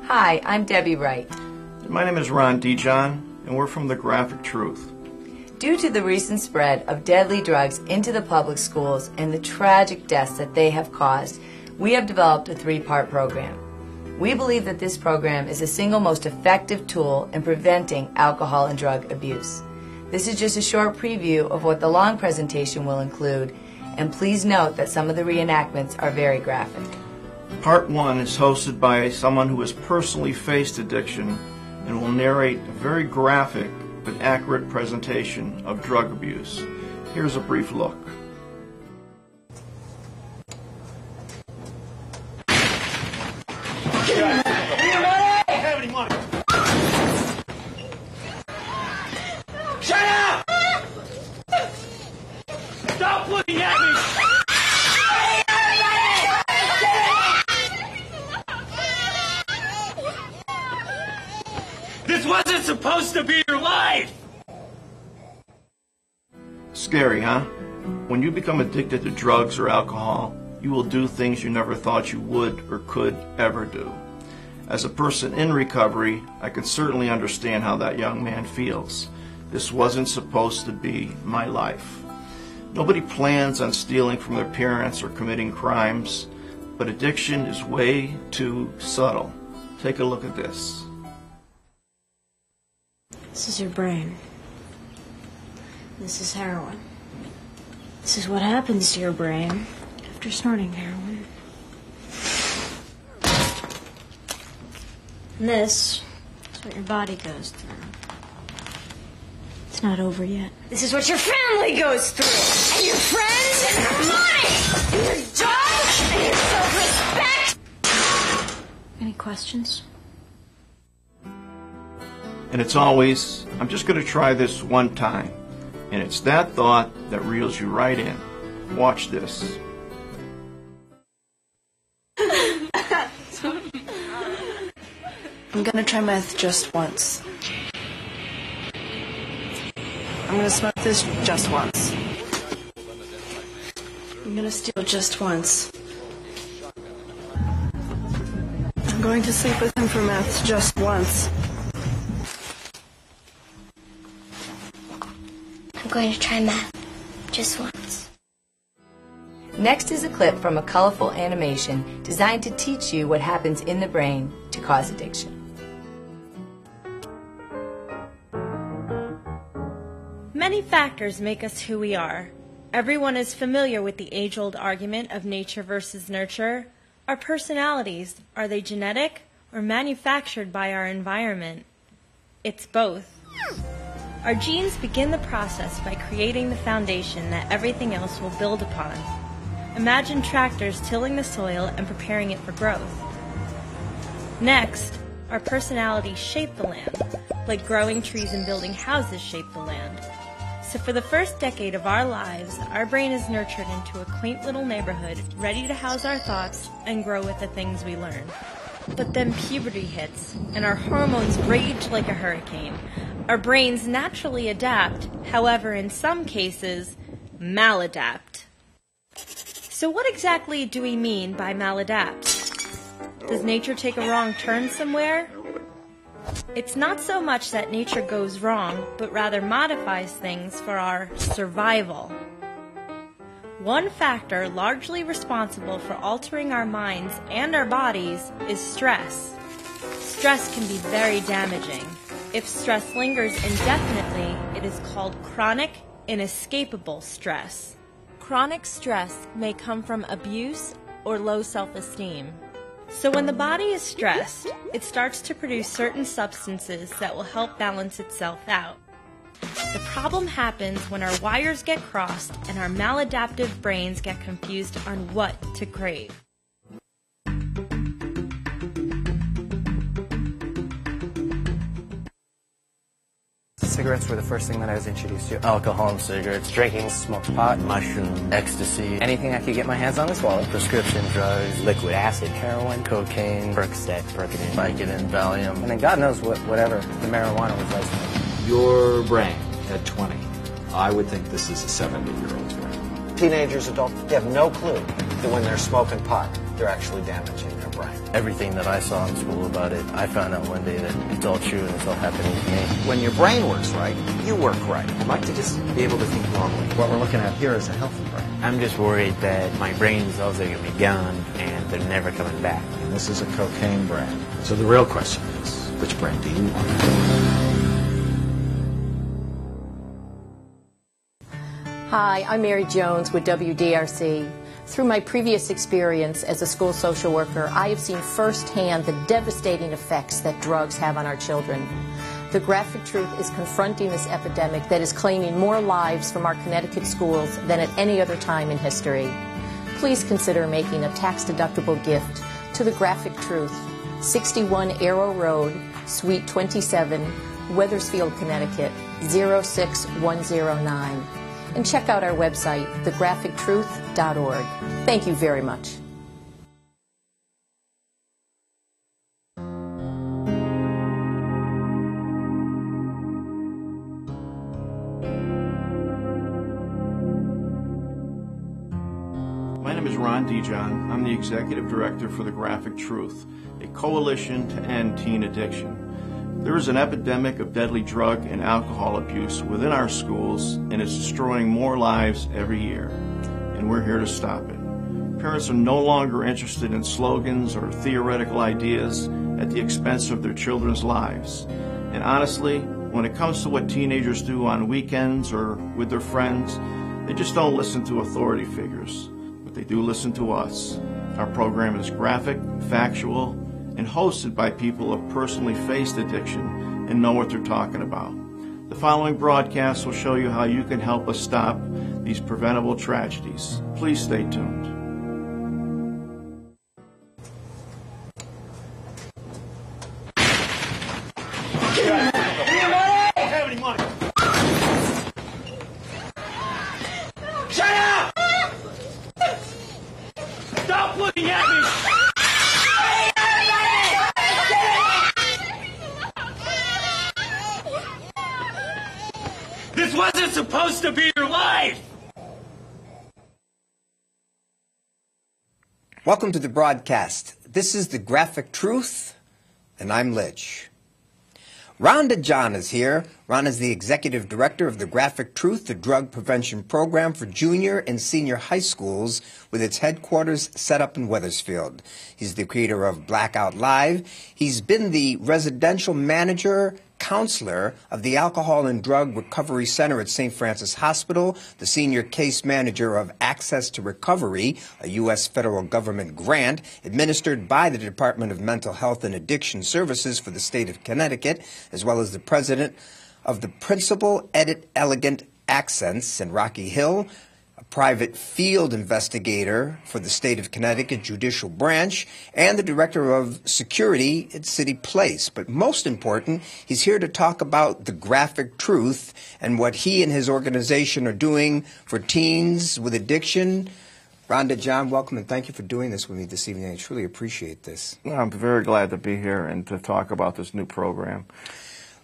Hi, I'm Debbie Wright. My name is Ron Dijon, and we're from The Graphic Truth. Due to the recent spread of deadly drugs into the public schools and the tragic deaths that they have caused, we have developed a 3-part program. We believe that this program is the single most effective tool in preventing alcohol and drug abuse. This is just a short preview of what the long presentation will include, and please note that some of the reenactments are very graphic. Part 1 is hosted by someone who has personally faced addiction and will narrate a very graphic but accurate presentation of drug abuse. Here's a brief look. Shut up! Stop looking at me! This wasn't supposed to be your life! Scary, huh? When you become addicted to drugs or alcohol, you will do things you never thought you would or could ever do. As a person in recovery, I can certainly understand how that young man feels. This wasn't supposed to be my life. Nobody plans on stealing from their parents or committing crimes, but addiction is way too subtle. Take a look at this. This is your brain. This is heroin. This is what happens to your brain after snorting heroin. And this is what your body goes through. It's not over yet. This is what your family goes through. And your friends, and your money, and your job, and your self-respect. Any questions? And it's always, I'm just going to try this one time. And it's that thought that reels you right in. Watch this. I'm gonna try meth just once. I'm gonna smoke this just once. I'm gonna steal just once. I'm going to sleep with him for meth just once. I'm going to try meth just once. Next is a clip from a colorful animation designed to teach you what happens in the brain to cause addiction. Many factors make us who we are. Everyone is familiar with the age-old argument of nature versus nurture. Our personalities, are they genetic or manufactured by our environment? It's both. Our genes begin the process by creating the foundation that everything else will build upon. Imagine tractors tilling the soil and preparing it for growth. Next, our personalities shape the land, like growing trees and building houses shape the land. So for the first decade of our lives, our brain is nurtured into a quaint little neighborhood, ready to house our thoughts and grow with the things we learn. But then puberty hits, and our hormones rage like a hurricane. Our brains naturally adapt, however, in some cases, maladapt. So what exactly do we mean by maladapt? Does nature take a wrong turn somewhere? It's not so much that nature goes wrong, but rather modifies things for our survival. One factor largely responsible for altering our minds and our bodies is stress. Stress can be very damaging. If stress lingers indefinitely, it is called chronic, inescapable stress. Chronic stress may come from abuse or low self-esteem. So when the body is stressed, it starts to produce certain substances that will help balance itself out. The problem happens when our wires get crossed and our maladaptive brains get confused on what to crave. Cigarettes were the first thing that I was introduced to. Alcohol and cigarettes, drinking, smoked pot, mushroom, ecstasy, anything I could get my hands on this wallet. Prescription drugs, liquid acid, heroin, cocaine, Percocet, Percodan, Vicodin, Valium, and then God knows whatever the marijuana was licensed. Your brain at 20. I would think this is a 70-year-old's brain. Teenagers, adults, they have no clue that when they're smoking pot, they're actually damaging their brain. everything that I saw in school about it, I found out one day that it's all true and it's all happening to me. When your brain works right, you work right. I'd like to just be able to think normally. What we're looking at here is a healthy brain. I'm just worried that my brain is also going to be gone and they're never coming back. And this is a cocaine brain. So the real question is, which brain do you want? Hi, I'm Mary Jones with WDRC. Through my previous experience as a school social worker, I have seen firsthand the devastating effects that drugs have on our children. The graphic truth is confronting this epidemic that is claiming more lives from our Connecticut schools than at any other time in history. Please consider making a tax-deductible gift to the graphic truth, 61 Arrow Road, Suite 27, Wethersfield, Connecticut, 06109. And check out our website, thegraphictruth.org. Thank you very much. My name is Ron Dijon. I'm the Executive Director for the Graphic Truth, a coalition to end teen addiction. There is an epidemic of deadly drug and alcohol abuse within our schools, and it's destroying more lives every year, and we're here to stop it. Parents are no longer interested in slogans or theoretical ideas at the expense of their children's lives. And honestly, when it comes to what teenagers do on weekends or with their friends, they just don't listen to authority figures, but they do listen to us. Our program is graphic, factual, and hosted by people who have personally faced addiction and know what they're talking about. The following broadcast will show you how you can help us stop these preventable tragedies. Please stay tuned. Shut up! Stop looking at me! This wasn't supposed to be your life! Welcome to the broadcast. This is The Graphic Truth, and I'm Lich. Rhonda John is here. Ron is the Executive Director of the Graphic Truth, the drug prevention program for junior and senior high schools with its headquarters set up in Wethersfield. He's the creator of Blackout Live. He's been the residential manager, counselor of the Alcohol and Drug Recovery Center at St. Francis Hospital, the senior case manager of Access to Recovery, a U.S. federal government grant administered by the Department of Mental Health and Addiction Services for the state of Connecticut, as well as the president of the Principal Edit Elegant Accents in Rocky Hill, a private field investigator for the state of Connecticut Judicial Branch, and the director of security at City Place. But most important, he's here to talk about the Graphic Truth and what he and his organization are doing for teens with addiction. Rhonda John, welcome, and thank you for doing this with me this evening. I truly appreciate this. Well, I'm very glad to be here and to talk about this new program.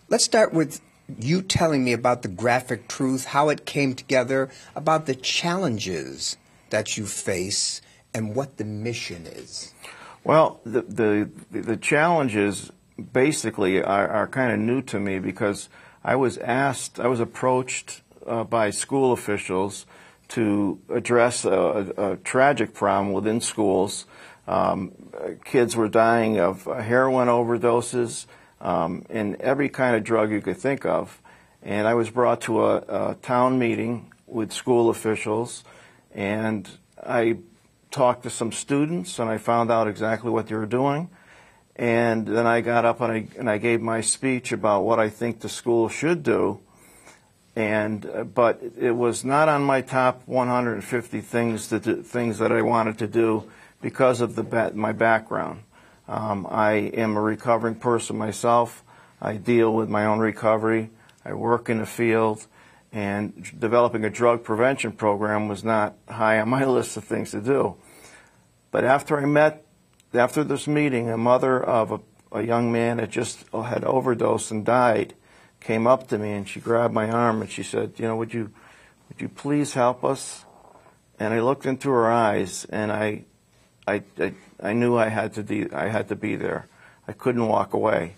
Let's start with you telling me about the Graphic Truth, how it came together, about the challenges that you face, and what the mission is. Well, the challenges basically are kind of new to me because I was approached by school officials to address a tragic problem within schools. Kids were dying of heroin overdoses, and every kind of drug you could think of. And I was brought to a town meeting with school officials, and I talked to some students, and I found out exactly what they were doing. And then I got up and I gave my speech about what I think the school should do. But it was not on my top 150 things that I wanted to do because of my background. I am a recovering person myself. I deal with my own recovery. I work in the field, and developing a drug prevention program was not high on my list of things to do. But after this meeting, a mother of a young man that just had overdosed and died came up to me, and she grabbed my arm and she said, would you please help us? And I looked into her eyes, and I I knew I had to be there. I couldn't walk away.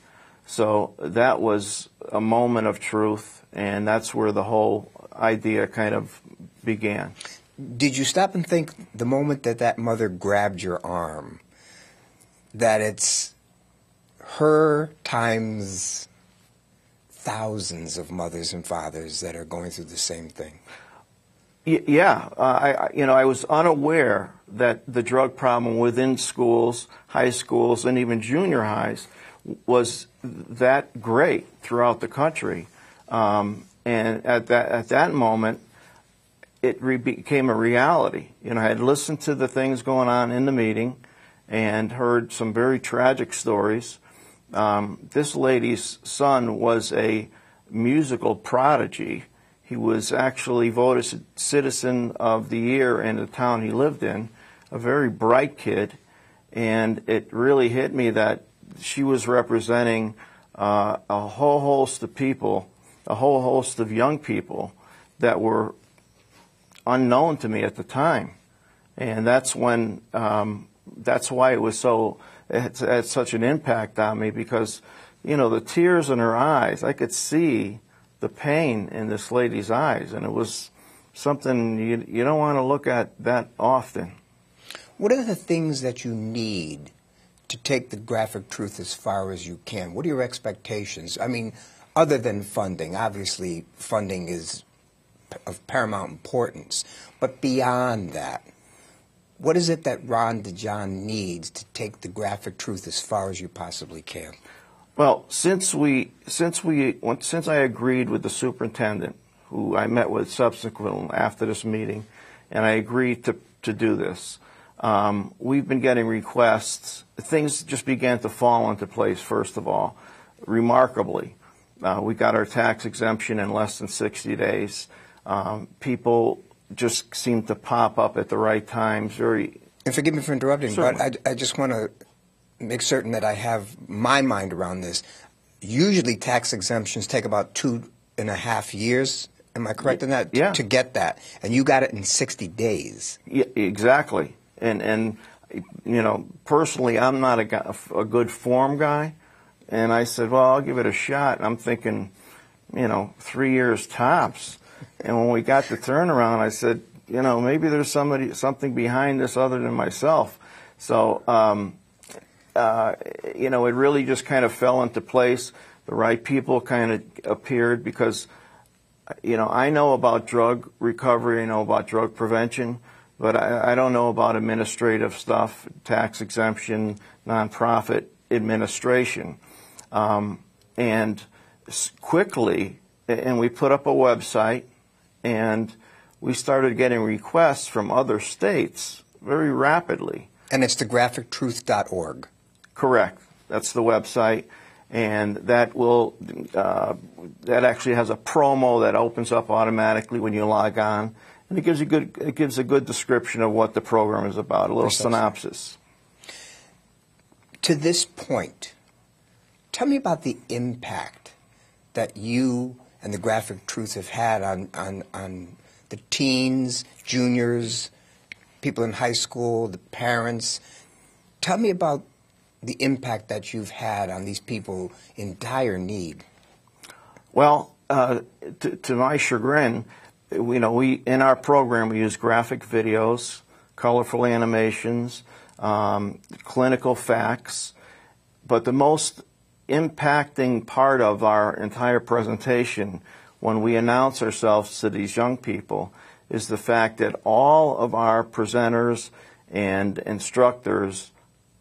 So that was a moment of truth, and that's where the whole idea kind of began. Did you stop and think the moment that that mother grabbed your arm, that it's her times thousands of mothers and fathers that are going through the same thing? Yeah, I was unaware that the drug problem within schools, high schools, and even junior highs was that great throughout the country. And at that moment, it became a reality. I had listened to the things going on in the meeting and heard some very tragic stories. This lady's son was a musical prodigy. He was actually voted Citizen of the Year in the town he lived in, a very bright kid, and it really hit me that she was representing a whole host of people, a whole host of young people that were unknown to me at the time. And that's when, that's why it was so, it had such an impact on me, because, the tears in her eyes, I could see the pain in this lady's eyes, and it was something you don't want to look at that often. What are the things that you need to take the graphic truth as far as you can? What are your expectations? I mean, other than funding, obviously funding is of paramount importance, but beyond that, what is it that Ron DeJohn needs to take the graphic truth as far as you possibly can? Well, since I agreed with the superintendent, who I met with subsequently after this meeting, and I agreed to do this, we've been getting requests. Things just began to fall into place, first of all, remarkably. We got our tax exemption in less than 60 days. People just seem to pop up at the right times. And forgive me for interrupting, but I just want to make certain that I have my mind around this. Usually tax exemptions take about 2.5 years. Am I correct in that? Yeah. To get that. And you got it in 60 days. Yeah, exactly. And personally, I'm not a good form guy. And I said, well, I'll give it a shot. And I'm thinking, 3 years tops. And when we got the turnaround, I said, maybe there's something behind this other than myself. So, it really just kind of fell into place. The right people kind of appeared because, I know about drug recovery, I know about drug prevention, but I don't know about administrative stuff, tax exemption, nonprofit administration. And quickly, and we put up a website, and we started getting requests from other states very rapidly. And it's thegraphictruth.org. Correct. That's the website, and that will that actually has a promo that opens up automatically when you log on, and it gives a good description of what the program is about, a little synopsis. To this point, tell me about the impact that you and the Graphic Truth have had on the teens, juniors, people in high school, the parents. Tell me about the impact that you've had on these people in dire need. Well, to my chagrin, we in our program we use graphic videos, colorful animations, clinical facts, but the most impacting part of our entire presentation when we announce ourselves to these young people is the fact that all of our presenters and instructors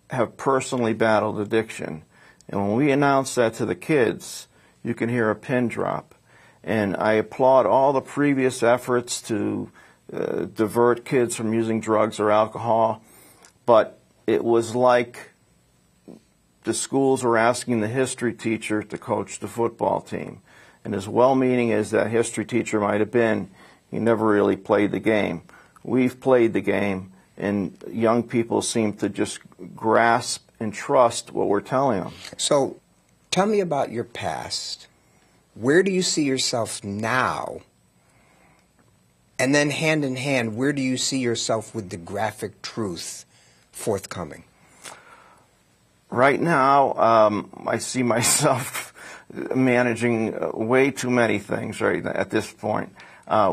have personally battled addiction. And when we announce that to the kids, you can hear a pin drop. And I applaud all the previous efforts to divert kids from using drugs or alcohol, but it was like the schools were asking the history teacher to coach the football team. And as well-meaning as that history teacher might have been, he never really played the game. We've played the game, and young people seem to just grasp and trust what we're telling them. So tell me about your past. Where do you see yourself now? And then hand in hand, where do you see yourself with the Graphic Truth forthcoming? Right now, I see myself managing way too many things right at this point.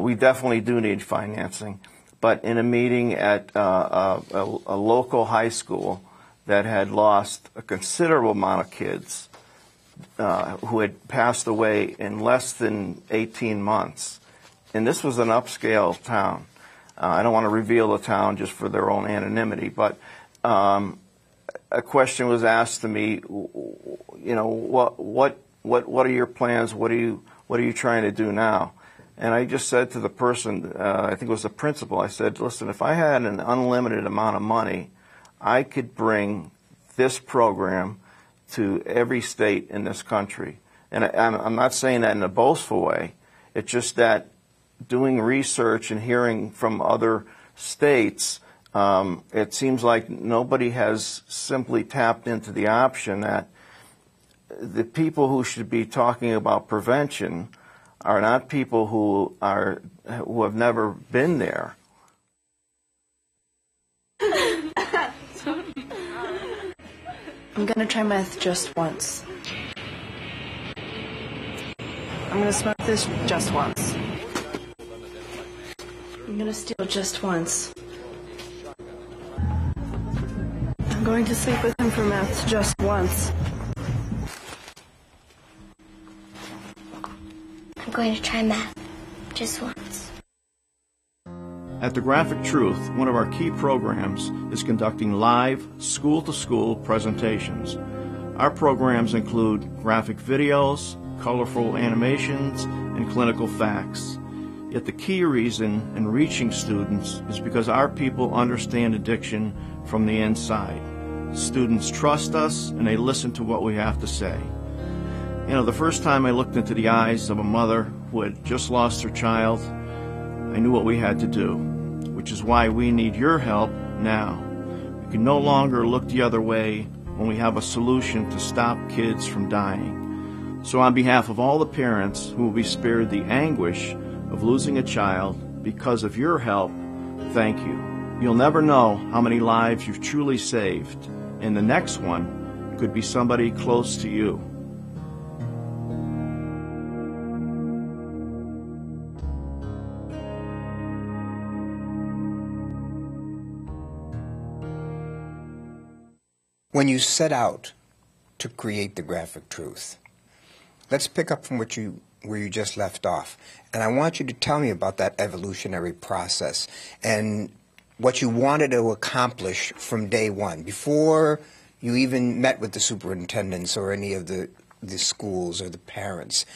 We definitely do need financing. But in a meeting at a local high school that had lost a considerable amount of kids who had passed away in less than 18 months, and this was an upscale town. I don't want to reveal the town just for their own anonymity, but a question was asked to me, you know, what are your plans? What are you trying to do now? And I just said to the person, I think it was the principal, I said, listen, if I had an unlimited amount of money, I could bring this program to every state in this country. And I'm not saying that in a boastful way. It's just that doing research and hearing from other states, it seems like nobody has simply tapped into the option that the people who should be talking about prevention are not people who have never been there. I'm gonna try meth just once. I'm gonna smoke this just once. I'm gonna steal just once. I'm going to sleep with him for meth just once. I'm going to try math just once. At The Graphic Truth, one of our key programs is conducting live, school-to-school presentations. Our programs include graphic videos, colorful animations, and clinical facts. Yet the key reason in reaching students is because our people understand addiction from the inside. Students trust us, and they listen to what we have to say. You know, the first time I looked into the eyes of a mother who had just lost her child, I knew what we had to do, which is why we need your help now. We can no longer look the other way when we have a solution to stop kids from dying. So on behalf of all the parents who will be spared the anguish of losing a child because of your help, thank you. You'll never know how many lives you've truly saved, and the next one could be somebody close to you. When you set out to create The Graphic Truth, let's pick up from where you just left off. And I want you to tell me about that evolutionary process and what you wanted to accomplish from day one, before you even met with the superintendents or any of the schools or the parents.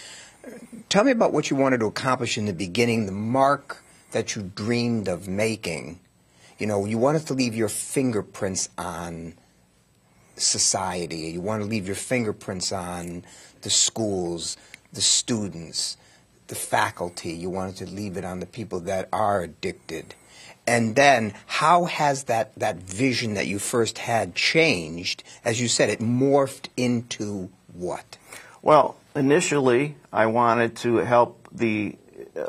Tell me about what you wanted to accomplish in the beginning, the mark that you dreamed of making. You know, you wanted to leave your fingerprints on society. You want to leave your fingerprints on the schools, the students, the faculty. You wanted to leave it on the people that are addicted. And then how has that vision that you first had changed? As you said, it morphed into what? Well, initially, I wanted to help the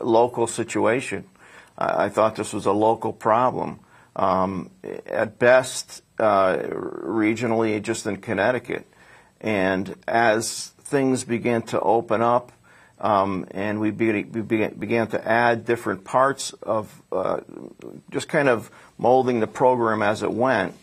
local situation. I thought this was a local problem. At best, regionally, just in Connecticut. And as things began to open up, and we began to add different parts of just kind of molding the program as it went,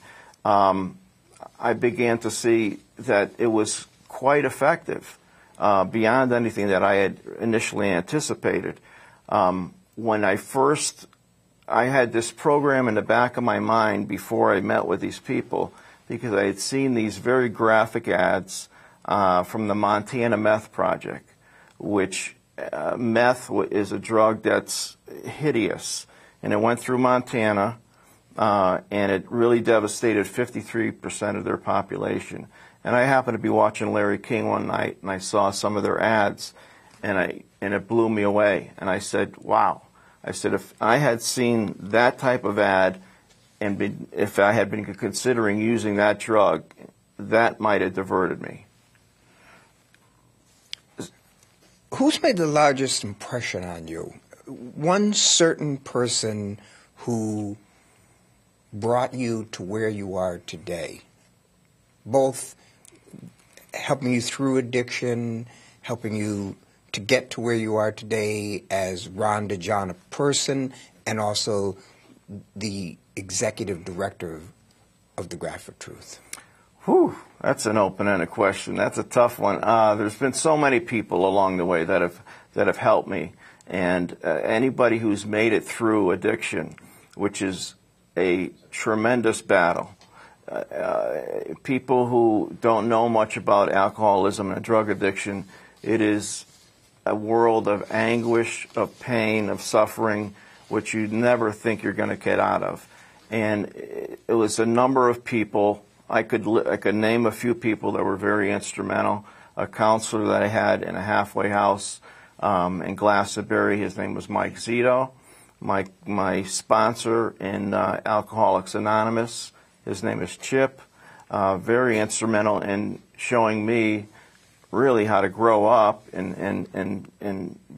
I began to see that it was quite effective, beyond anything that I had initially anticipated. When I had this program in the back of my mind before I met with these people, because I had seen these very graphic ads from the Montana Meth Project, which meth is a drug that's hideous. And it went through Montana, and it really devastated 53% of their population. And I happened to be watching Larry King one night, and I saw some of their ads, and it blew me away. And I said, wow. I said, if I had seen that type of ad, and if I had been considering using that drug, that might have diverted me. Who's made the largest impression on you? One certain person who brought you to where you are today? Both helping you through addiction, helping you to get to where you are today as Rhonda John, a person, and also the executive director of the Graphic Truth. Whew, that's an open-ended question. That's a tough one. There's been so many people along the way that have helped me, and anybody who's made it through addiction, which is a tremendous battle. People who don't know much about alcoholism and drug addiction, it is a world of anguish, of pain, of suffering, which you never think you're going to get out of. And it was a number of people. I could name a few people that were very instrumental. A counselor that I had in a halfway house in Glastonbury, his name was Mike Zito. My sponsor in Alcoholics Anonymous, his name is Chip. Very instrumental in showing me really how to grow up, and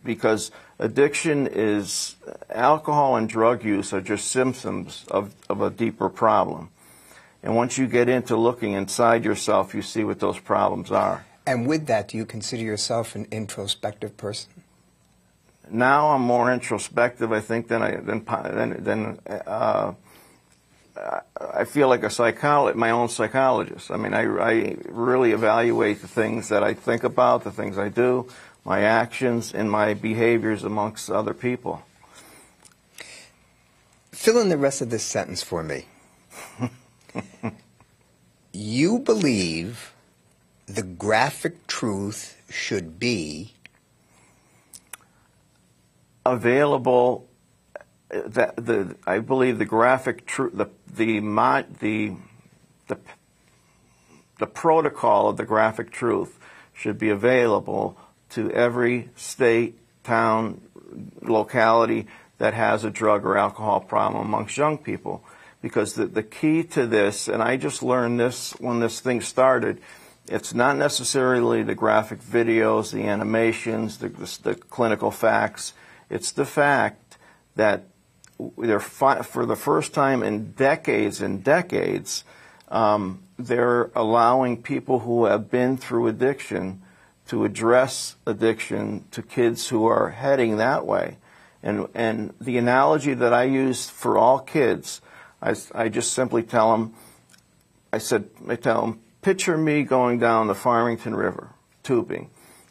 because addiction is, alcohol and drug use are just symptoms of a deeper problem. And once you get into looking inside yourself, you see what those problems are. And with that, do you consider yourself an introspective person? Now I'm more introspective, I think, than I feel like my own psychologist. I mean, I really evaluate the things that I think about, the things I do, my actions, and my behaviors amongst other people. Fill in the rest of this sentence for me. You believe the Graphic Truth should be available. I believe the Graphic Truth, the protocol of the Graphic Truth should be available to every state, town, locality that has a drug or alcohol problem amongst young people. Because the key to this, and I just learned this when this thing started, it's not necessarily the graphic videos, the animations, the clinical facts. It's the fact that for the first time in decades and decades, they're allowing people who have been through addiction to address addiction to kids who are heading that way. And the analogy that I use for all kids, I just simply tell them, I tell them, picture me going down the Farmington River, tubing.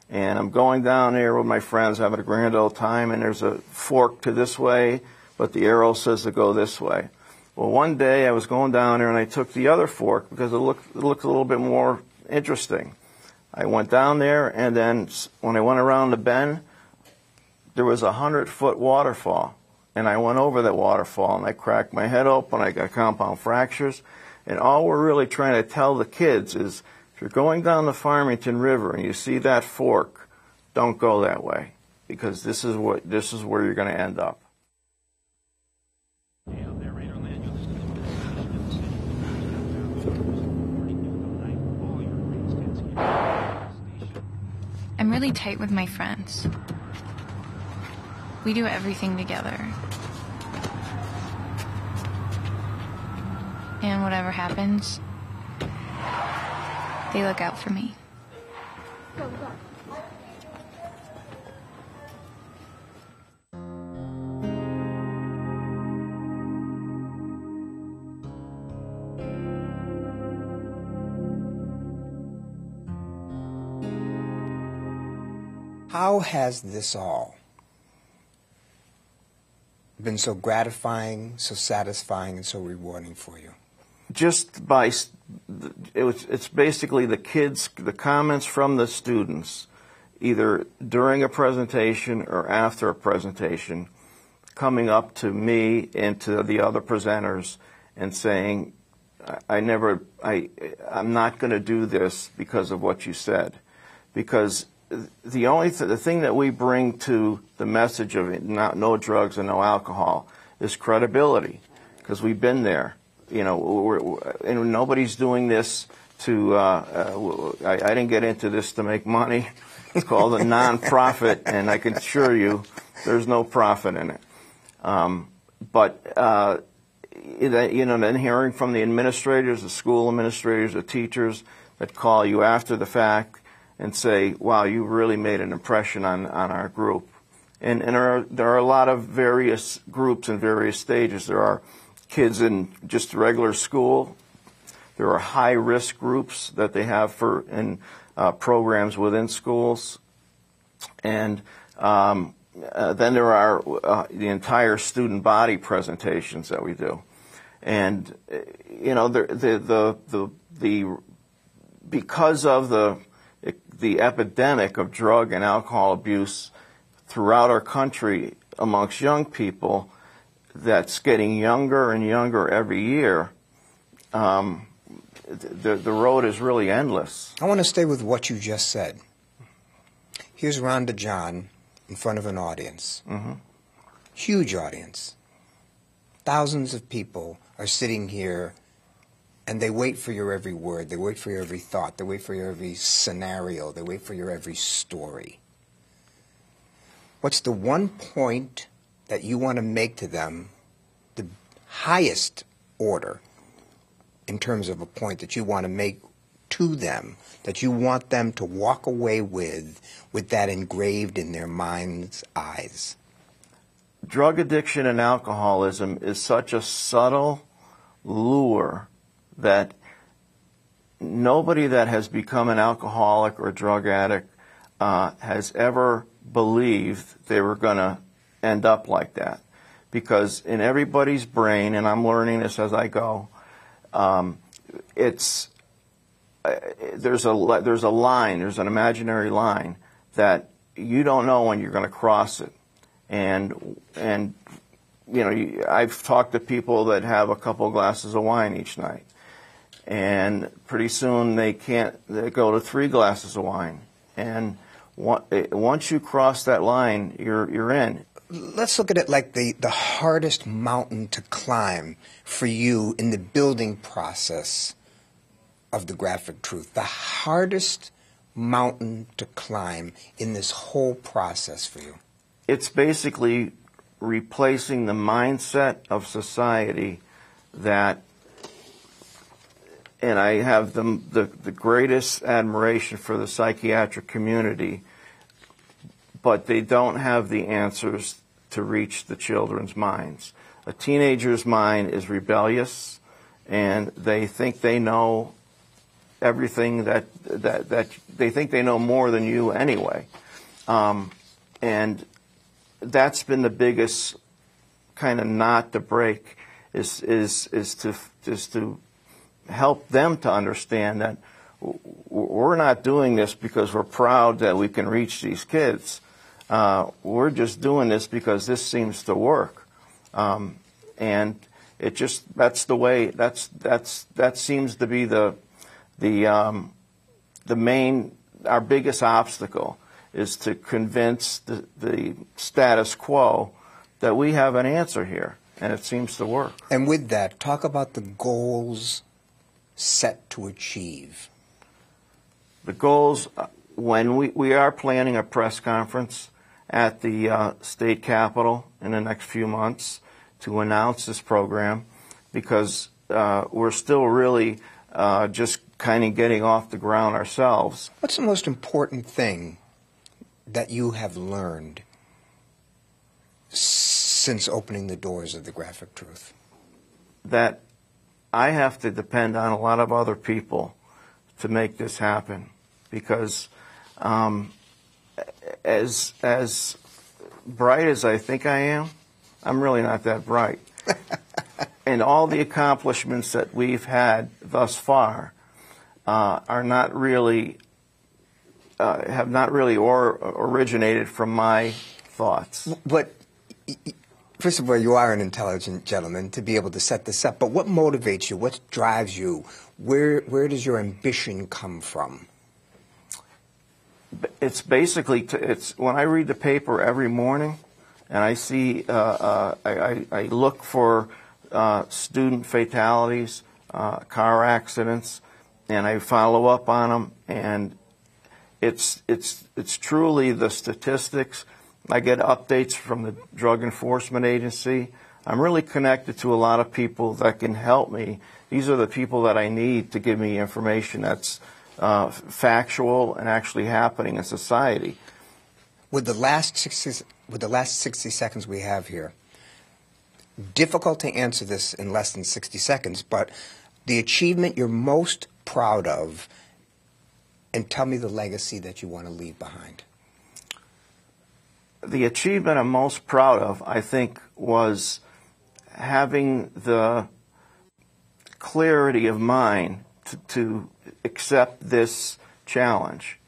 And I'm going down there with my friends, having a grand old time, and there's a fork to this way, but the arrow says to go this way. Well, one day I was going down there and I took the other fork because it looked a little bit more interesting. I went down there, and then when I went around the bend, there was a 100-foot waterfall. And I went over that waterfall, and I cracked my head open. I got compound fractures. And all we're really trying to tell the kids is, if you're going down the Farmington River and you see that fork, don't go that way, because this is where you're going to end up. I'm really tight with my friends. We do everything together. And whatever happens, they look out for me. Go, go. How has this all been so gratifying, so satisfying, and so rewarding for you? Just by, it's basically the comments from the students, either during a presentation or after a presentation, coming up to me and to the other presenters and saying, I'm not going to do this because of what you said. Because the thing that we bring to the message of no drugs and no alcohol is credibility, because we've been there. You know, and nobody's doing this to. I didn't get into this to make money. It's called a non-profit, and I can assure you, there's no profit in it. But then hearing from the administrators, the school administrators, the teachers that call you after the fact and say, wow, you really made an impression on our group. And there are a lot of various groups in various stages. There are kids in just regular school. There are high-risk groups that they have in programs within schools. And then there are the entire student body presentations that we do. And, because of the epidemic of drug and alcohol abuse throughout our country amongst young people, that's getting younger and younger every year, the road is really endless. I want to stay with what you just said. Here's Rhonda John in front of an audience. Mm-hmm. Huge audience. Thousands of people are sitting here, and they wait for your every word. They wait for your every thought. They wait for your every scenario. They wait for your every story. What's the one point that you want to make to them, the highest order in terms of a point that you want to make to them, that you want them to walk away with that engraved in their mind's eyes? Drug addiction and alcoholism is such a subtle lure that nobody that has become an alcoholic or drug addict has ever believed they were going to end up like that. Because in everybody's brain, and I'm learning this as I go, there's a line, there's an imaginary line that you don't know when you're going to cross it. And I've talked to people that have a couple of glasses of wine each night, and pretty soon they go to 3 glasses of wine, and once you cross that line, you're in. Let's look at it like the hardest mountain to climb for you in the building process of the Graphic Truth. The hardest mountain to climb in this whole process for you. It's basically replacing the mindset of society that, and I have the greatest admiration for the psychiatric community, but they don't have the answers to reach the children's minds. A teenager's mind is rebellious, and they think they know everything that they think they know more than you anyway. And that's been the biggest kind of knot to break, is to help them to understand that we're not doing this because we're proud that we can reach these kids. We're just doing this because this seems to work, and that's the way. That seems to be the main, our biggest obstacle, is to convince the status quo that we have an answer here, and it seems to work. And with that, talk about the goals set to achieve. The goals, when we are planning a press conference at the state capitol in the next few months to announce this program, because we're still really just kind of getting off the ground ourselves. What's the most important thing that you have learned since opening the doors of the Graphic Truth? That I have to depend on a lot of other people to make this happen, because as bright as I think I am, I'm really not that bright. And all the accomplishments that we've had thus far are not really have not really originated from my thoughts. But first of all, you are an intelligent gentleman to be able to set this up. But what motivates you? What drives you? Where does your ambition come from? It's basically it's when I read the paper every morning, and I see I look for student fatalities, car accidents, and I follow up on them, and it's truly the statistics. I get updates from the Drug Enforcement Agency I'm really connected to a lot of people that can help me. These are the people that I need to give me information that's factual and actually happening in society. With the last 60 seconds we have here, difficult to answer this in less than 60 seconds, but the achievement you're most proud of, and tell me the legacy that you want to leave behind. The achievement I'm most proud of, I think, was having the clarity of mind to accept this challenge.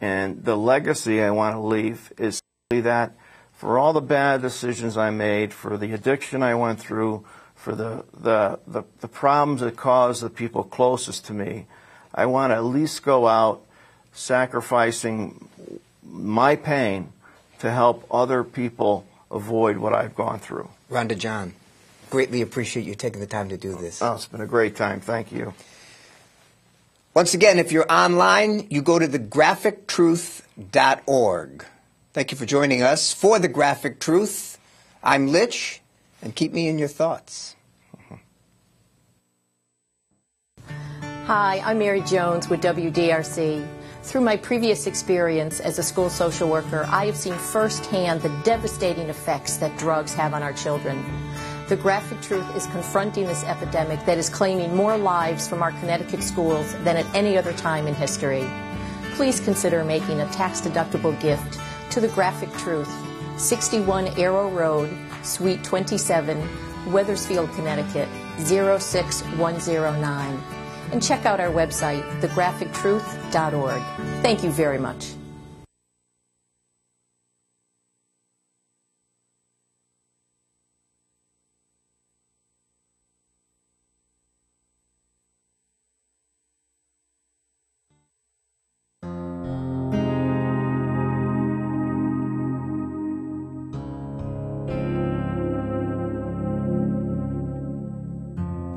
And the legacy I want to leave is that for all the bad decisions I made, for the addiction I went through, for the problems it caused the people closest to me, I want to at least go out sacrificing my pain to help other people avoid what I've gone through. Rhonda John, greatly appreciate you taking the time to do this. Oh, it's been a great time. Thank you. Once again, if you're online, you go to thegraphictruth.org. Thank you for joining us. For The Graphic Truth, I'm Litch, and keep me in your thoughts. Hi, I'm Mary Jones with WDRC. Through my previous experience as a school social worker, I have seen firsthand the devastating effects that drugs have on our children. The Graphic Truth is confronting this epidemic that is claiming more lives from our Connecticut schools than at any other time in history. Please consider making a tax-deductible gift to The Graphic Truth, 61 Arrow Road, Suite 27, Wethersfield, Connecticut, 06109. And check out our website, thegraphictruth.org. Thank you very much.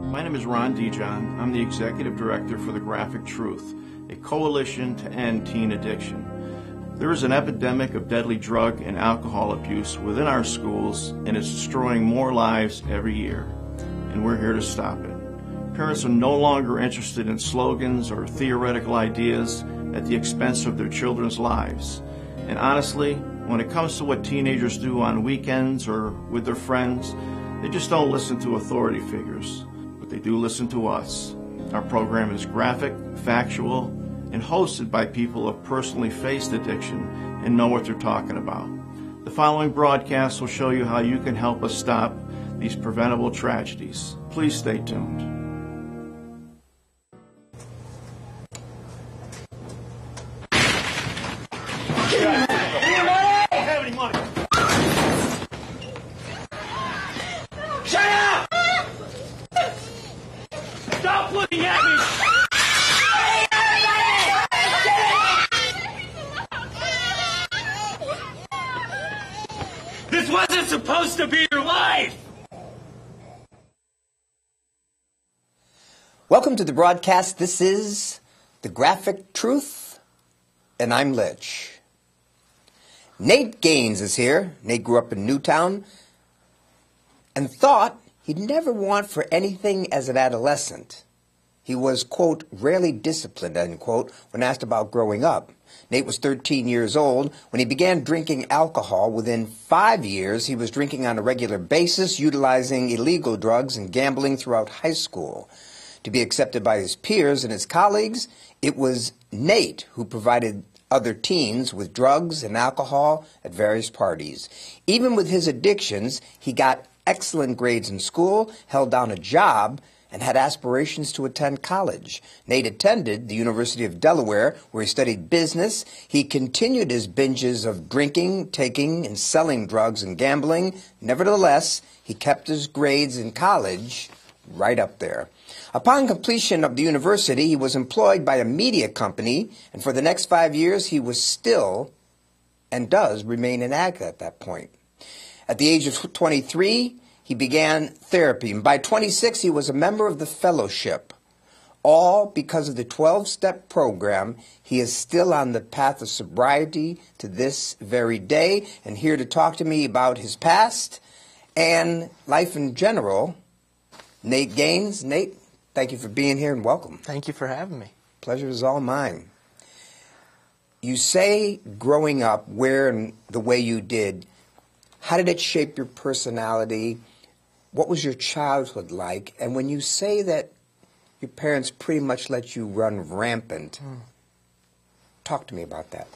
My name is Ron Dijon. I'm the Executive Director for The Graphic Truth, a coalition to end teen addiction. There is an epidemic of deadly drug and alcohol abuse within our schools, and it's destroying more lives every year, and we're here to stop it. Parents are no longer interested in slogans or theoretical ideas at the expense of their children's lives. And honestly, when it comes to what teenagers do on weekends or with their friends, they just don't listen to authority figures. They do listen to us. Our program is graphic, factual, and hosted by people who have personally faced addiction and know what they're talking about. The following broadcast will show you how you can help us stop these preventable tragedies. Please stay tuned. Stop looking at me! This wasn't supposed to be your life! Welcome to the broadcast. This is The Graphic Truth, and I'm Litch. Nate Gaines is here. Nate grew up in Newtown and thought he'd never want for anything as an adolescent. He was, quote, rarely disciplined, end quote, when asked about growing up. Nate was 13 years old when he began drinking alcohol. Within 5 years, he was drinking on a regular basis, utilizing illegal drugs and gambling throughout high school. To be accepted by his peers and his colleagues, it was Nate who provided other teens with drugs and alcohol at various parties. Even with his addictions, he got excellent grades in school, held down a job, and had aspirations to attend college. Nate attended the University of Delaware, where he studied business. He continued his binges of drinking, taking, and selling drugs and gambling. Nevertheless, he kept his grades in college right up there. Upon completion of the university, he was employed by a media company, and for the next 5 years, he was still, and does remain, an addict at that point. At the age of 23, he began therapy, and by 26, he was a member of the fellowship. All because of the 12-step program. He is still on the path of sobriety to this very day, and here to talk to me about his past and life in general. Nate Gaines. Nate, thank you for being here and welcome. Thank you for having me. Pleasure is all mine. You say growing up where and the way you did, how did it shape your personality? What was your childhood like? And when you say that your parents pretty much let you run rampant, talk to me about that.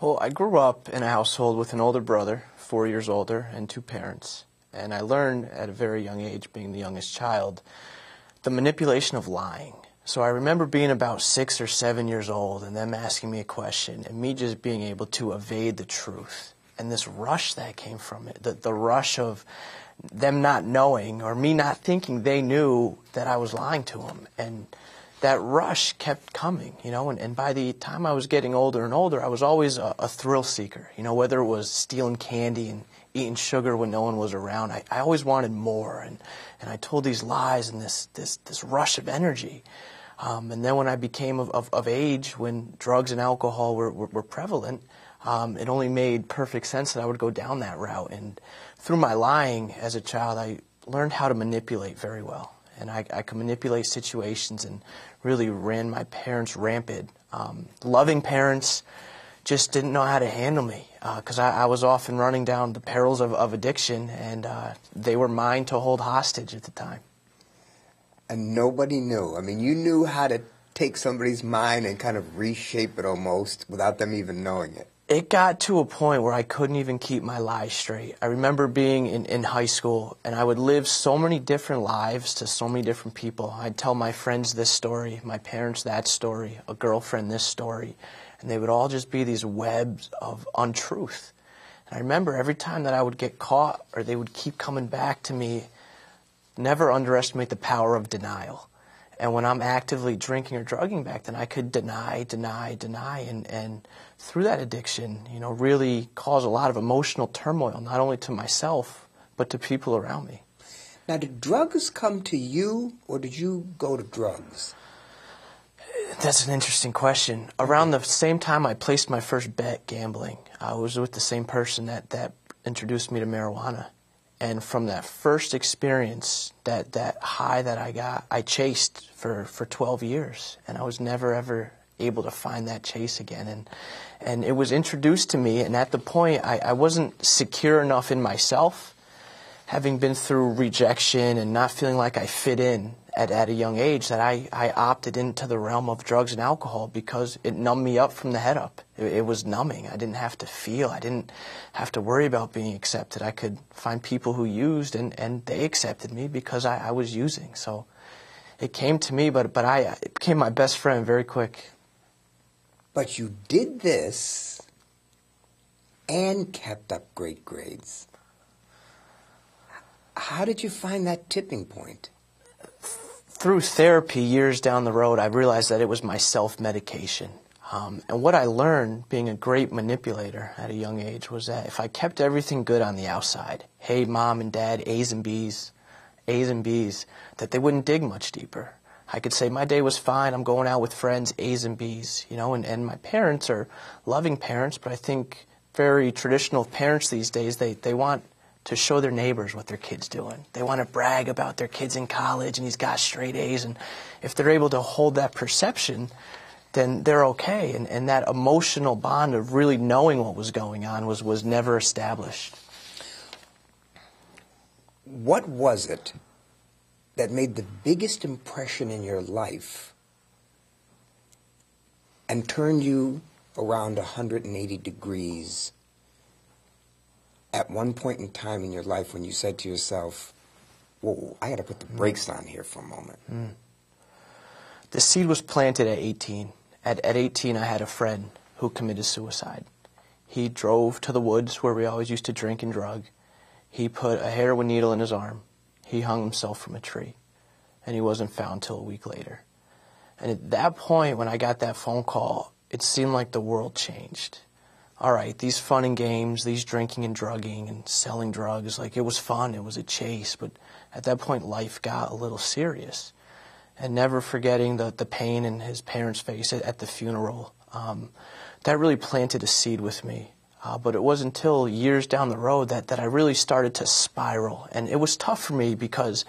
Well, I grew up in a household with an older brother, 4 years older, and 2 parents. And I learned at a very young age, being the youngest child, the manipulation of lying. So I remember being about 6 or 7 years old and them asking me a question and me just being able to evade the truth. And this rush that came from it, the rush of them not knowing or me not thinking they knew that I was lying to them. And that rush kept coming, you know, and by the time I was getting older and older, I was always a thrill seeker, you know, whether it was stealing candy and eating sugar when no one was around. I always wanted more, and I told these lies and this rush of energy. And then when I became of age, when drugs and alcohol were prevalent, it only made perfect sense that I would go down that route. And through my lying as a child, I learned how to manipulate very well. And I could manipulate situations and really ran my parents rampant. Loving parents just didn't know how to handle me because I was often running down the perils of addiction, and they were mine to hold hostage at the time. And nobody knew. I mean, you knew how to take somebody's mind and kind of reshape it almost without them even knowing it. It got to a point where I couldn't even keep my lies straight. I remember being in high school, and I would live so many different lives to so many different people. I'd tell my friends this story, my parents that story, a girlfriend this story, and they would all just be these webs of untruth. And I remember every time that I would get caught or they would keep coming back to me, never underestimate the power of denial. And when I'm actively drinking or drugging back then, I could deny, and through that addiction, you know, really cause a lot of emotional turmoil, not only to myself, but to people around me. Now, did drugs come to you, or did you go to drugs? That's an interesting question. Around the same time I placed my first bet gambling, I was with the same person that introduced me to marijuana. And from that first experience, that high that I got, I chased for 12 years. And I was never, ever able to find that chase again. And it was introduced to me, and at the point, I wasn't secure enough in myself, having been through rejection and not feeling like I fit in at a young age, that I opted into the realm of drugs and alcohol because it numbed me up from the head up. It was numbing. I didn't have to feel. I didn't have to worry about being accepted. I could find people who used, and they accepted me because I was using. So it came to me, but it became my best friend very quick. But you did this and kept up great grades. How did you find that tipping point? Through therapy years down the road, I realized that it was my self-medication. And what I learned, being a great manipulator at a young age, was that if I kept everything good on the outside, hey, mom and dad, A's and B's, that they wouldn't dig much deeper. I could say my day was fine, I'm going out with friends, A's and B's, you know, and my parents are loving parents, but I think very traditional parents these days, they want to show their neighbors what their kid's doing. They want to brag about their kid's in college and he's got straight A's, and if they're able to hold that perception, then they're okay. And that emotional bond of really knowing what was going on was never established. What was it that made the biggest impression in your life and turned you around 180 degrees at one point in time in your life when you said to yourself, whoa, I got to put the brakes on here for a moment? The seed was planted at 18. At 18, I had a friend who committed suicide. He drove to the woods where we always used to drink and drug. He put a heroin needle in his arm. He hung himself from a tree, and he wasn't found till a week later. And at that point, when I got that phone call, it seemed like the world changed. All right, these fun and games, these drinking and drugging and selling drugs, like it was fun, it was a chase, but at that point life got a little serious. And never forgetting the pain in his parents' face at the funeral, that really planted a seed with me But it wasn't until years down the road that I really started to spiral. And it was tough for me because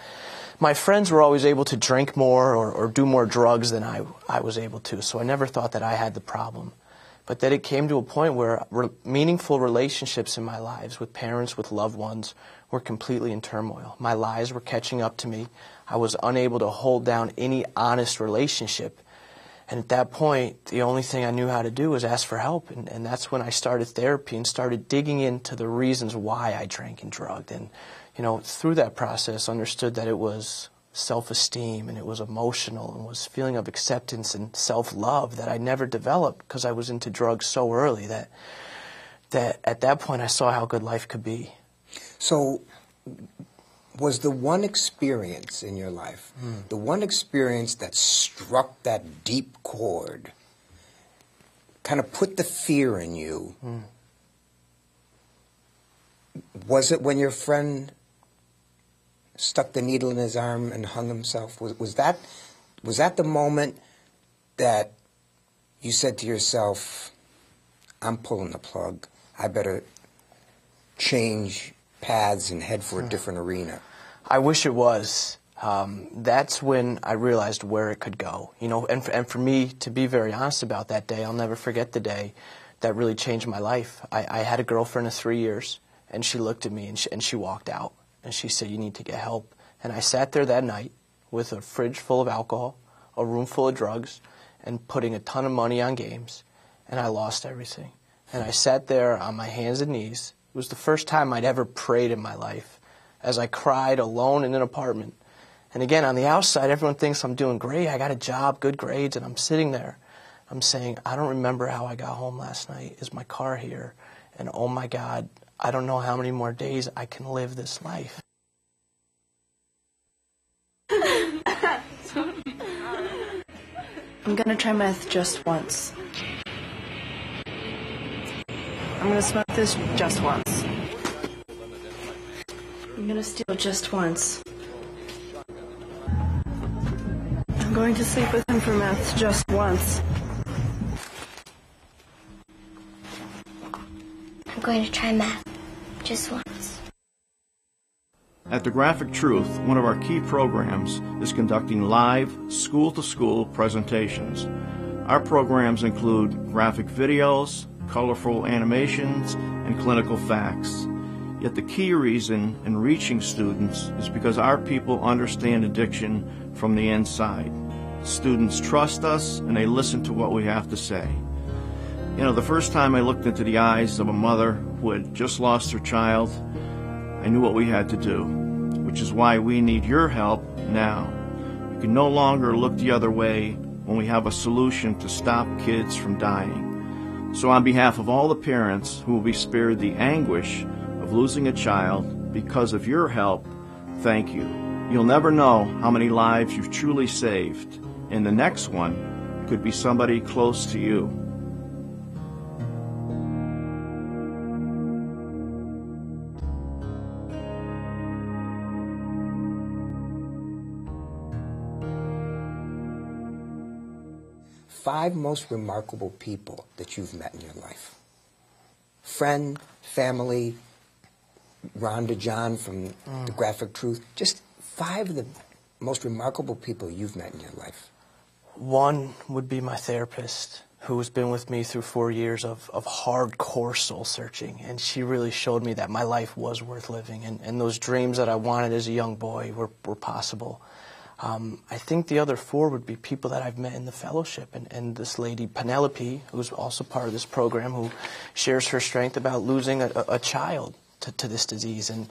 my friends were always able to drink more or do more drugs than I was able to. So I never thought that I had the problem. But then it came to a point where meaningful relationships in my lives with parents, with loved ones, were completely in turmoil. My lies were catching up to me. I was unable to hold down any honest relationship. And at that point, the only thing I knew how to do was ask for help. And that's when I started therapy and started digging into the reasons why I drank and drugged. And, you know, through that process, understood that it was self-esteem and it was emotional and was feeling of acceptance and self-love that I never developed because I was into drugs so early that at that point I saw how good life could be. So was the one experience in your life, the one experience that struck that deep chord, kind of put the fear in you, was it when your friend stuck the needle in his arm and hung himself? Was that the moment that you said to yourself, I'm pulling the plug, I better change paths and head for a different arena? I wish it was. That's when I realized where it could go. You know, and for me, to be very honest about that day, I'll never forget the day that really changed my life. I had a girlfriend of 3 years, and she looked at me and she walked out. And she said, you need to get help. And I sat there that night with a fridge full of alcohol, a room full of drugs, and putting a ton of money on games. And I lost everything. And I sat there on my hands and knees. It was the first time I'd ever prayed in my life, as I cried alone in an apartment. And again, on the outside, everyone thinks I'm doing great. I got a job, good grades, and I'm sitting there. I'm saying, I don't remember how I got home last night. Is my car here? And oh my God, I don't know how many more days I can live this life. I'm gonna try meth just once. I'm gonna smoke this just once. I'm gonna steal just once. I'm going to sleep with him for meth just once. I'm going to try math just once. At The Graphic Truth, one of our key programs is conducting live, school-to-school presentations. Our programs include graphic videos, colorful animations, and clinical facts. Yet the key reason in reaching students is because our people understand addiction from the inside. Students trust us and they listen to what we have to say. You know, the first time I looked into the eyes of a mother who had just lost her child, I knew what we had to do, which is why we need your help now. We can no longer look the other way when we have a solution to stop kids from dying. So on behalf of all the parents who will be spared the anguish of losing a child because of your help, thank you. You'll never know how many lives you've truly saved, and the next one could be somebody close to you. Five most remarkable people that you've met in your life. Friend, family, Rhonda John from The Graphic Truth. Just five of the most remarkable people you've met in your life. One would be my therapist, who has been with me through 4 years of hardcore soul searching. And she really showed me that my life was worth living. And those dreams that I wanted as a young boy were possible. I think the other four would be people that I've met in the fellowship, and this lady Penelope, who's also part of this program, who shares her strength about losing a child to this disease. And,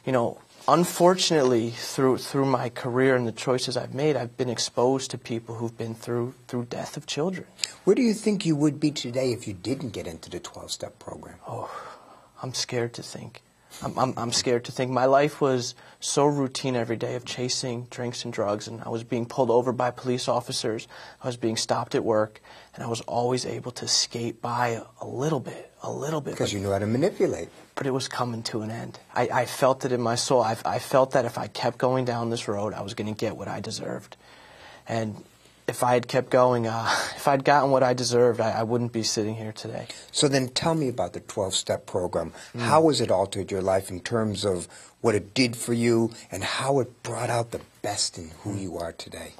you know, unfortunately, through my career and the choices I've made, I've been exposed to people who've been through death of children. Where do you think you would be today if you didn't get into the 12-step program? Oh, I'm scared to think. I'm scared to think. My life was so routine every day of chasing drinks and drugs, and I was being pulled over by police officers. I was being stopped at work, and I was always able to skate by a little bit. Because you knew how to manipulate. But it was coming to an end. I felt it in my soul. I felt that if I kept going down this road, I was going to get what I deserved. And if I had kept going, if I'd gotten what I deserved, I wouldn't be sitting here today. So then tell me about the 12-step program. How has it altered your life in terms of what it did for you and how it brought out the best in who you are today?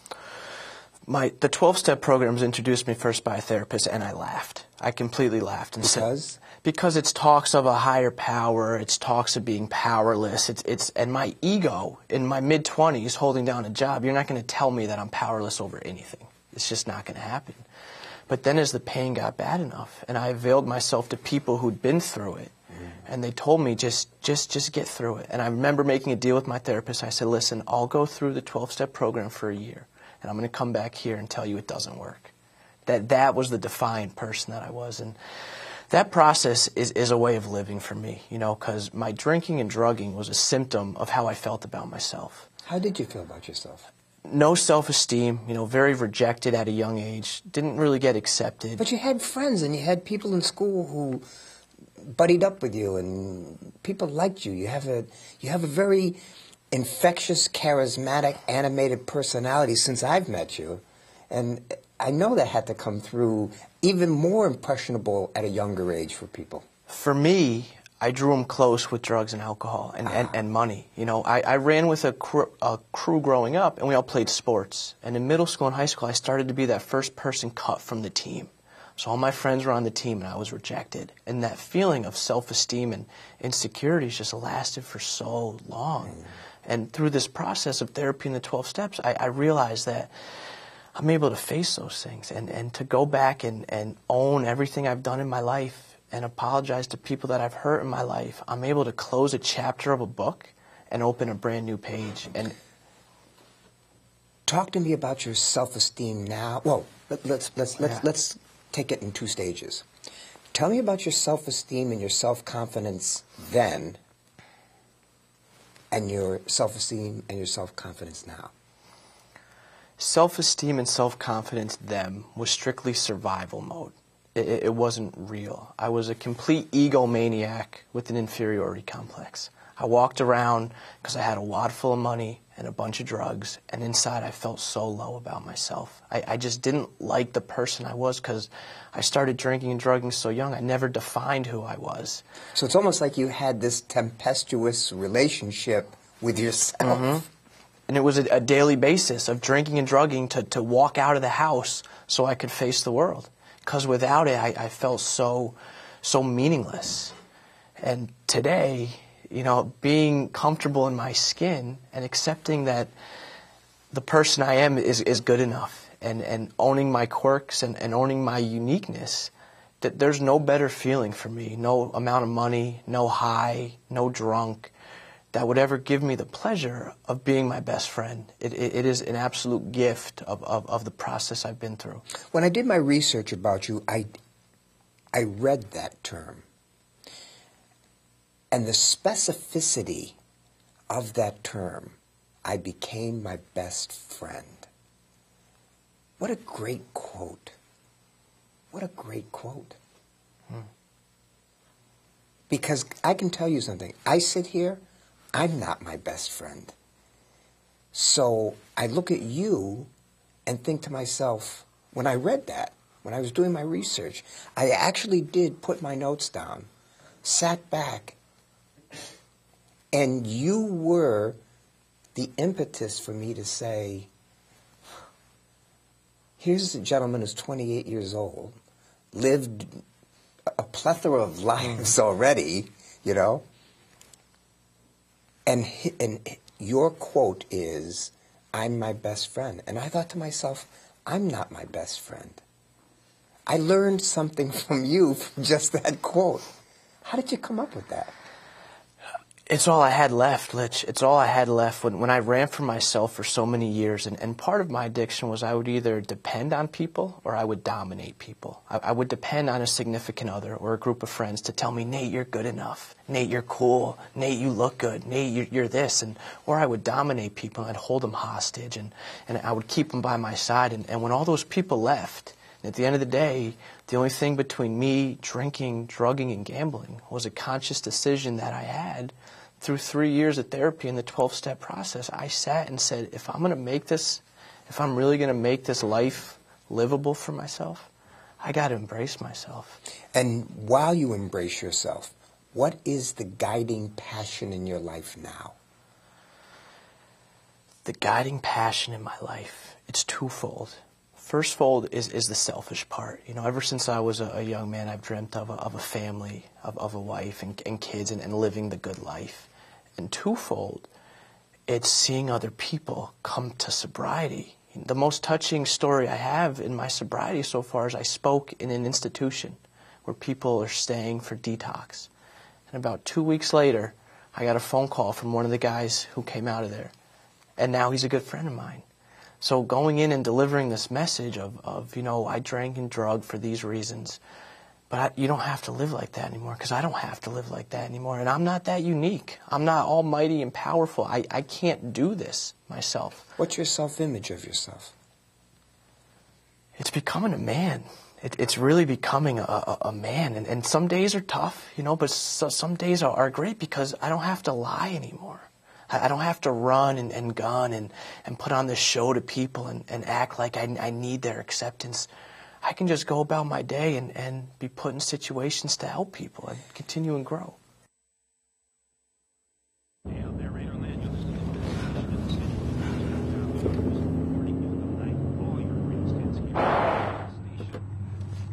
The 12-step program was introduced to me first by a therapist, and I laughed. I completely laughed. And because? Because it's talks of a higher power. It's talks of being powerless. And my ego in my mid-20s holding down a job, you're not going to tell me that I'm powerless over anything. It's just not going to happen. But then as the pain got bad enough, and I availed myself to people who'd been through it, and they told me, just get through it. And I remember making a deal with my therapist. I said, listen, I'll go through the 12-step program for a year, and I'm going to come back here and tell you it doesn't work. That was the defiant person that I was. And that process is a way of living for me, you know, because my drinking and drugging was a symptom of how I felt about myself. How did you feel about yourself? No self-esteem, you know, very rejected at a young age, didn't really get accepted. But you had friends and you had people in school who buddied up with you and people liked you. You have a very infectious, charismatic, animated personality since I've met you. And I know that had to come through even more impressionable at a younger age for people. For me, I drew them close with drugs and alcohol and money. You know, I ran with a crew growing up, and we all played sports. And in middle school and high school, I started to be that first person cut from the team. So all my friends were on the team, and I was rejected. And that feeling of self-esteem and insecurities just lasted for so long. And through this process of therapy and the 12 steps, I realized that I'm able to face those things and to go back and own everything I've done in my life and apologize to people that I've hurt in my life. I'm able to close a chapter of a book and open a brand new page. And talk to me about your self-esteem now. Well, let's take it in two stages. Tell me about your self-esteem and your self-confidence then, and your self-esteem and your self-confidence now. Self-esteem and self-confidence then was strictly survival mode. It wasn't real. I was a complete egomaniac with an inferiority complex. I walked around because I had a wad full of money and a bunch of drugs, and inside I felt so low about myself. I just didn't like the person I was because I started drinking and drugging so young. I never defined who I was. So it's almost like you had this tempestuous relationship with yourself. And it was a daily basis of drinking and drugging to walk out of the house so I could face the world. Because without it, I felt so meaningless. And today, you know, being comfortable in my skin and accepting that the person I am is good enough, and owning my quirks and owning my uniqueness, that there's no better feeling for me, no amount of money, no high, no drunk, that would ever give me the pleasure of being my best friend. It is an absolute gift of the process I've been through. When I did my research about you, I read that term. And the specificity of that term, I became my best friend. What a great quote. What a great quote. Because I can tell you something. I sit here, I'm not my best friend. So I look at you and think to myself, when I read that, when I was doing my research, I actually did put my notes down, sat back, and you were the impetus for me to say, here's a gentleman who's 28 years old, lived a plethora of lives already, you know, and your quote is, I'm my best friend. And I thought to myself, I'm not my best friend. I learned something from you from just that quote. How did you come up with that? It's all I had left, Litch. It's all I had left when I ran for myself for so many years. And part of my addiction was I would either depend on people or I would dominate people. I would depend on a significant other or a group of friends to tell me, Nate, you're good enough. Nate, you're cool. Nate, you look good. Nate, you're this. Or I would dominate people and I'd hold them hostage and I would keep them by my side. And when all those people left, at the end of the day, the only thing between me drinking, drugging, and gambling was a conscious decision that I had. Through 3 years of therapy and the 12-step process, I sat and said, if I'm going to make this If I'm really going to make this life livable for myself, I got to embrace myself. And while you embrace yourself, what is the guiding passion in your life now? The guiding passion in my life, it's twofold. First fold is the selfish part. You know, ever since I was a young man, I've dreamt of a family, of a wife and kids and living the good life. And twofold, it's seeing other people come to sobriety. The most touching story I have in my sobriety so far is I spoke in an institution where people are staying for detox. And about 2 weeks later, I got a phone call from one of the guys who came out of there. And now he's a good friend of mine. So going in and delivering this message of you know, I drank and drugged for these reasons, but you don't have to live like that anymore, because I don't have to live like that anymore. And I'm not that unique. I'm not almighty and powerful. I can't do this myself. What's your self-image of yourself? It's becoming a man. It's really becoming a man. And some days are tough, you know, but some days are great because I don't have to lie anymore. I don't have to run and gun and put on this show to people and act like I need their acceptance. I can just go about my day and be put in situations to help people and continue and grow.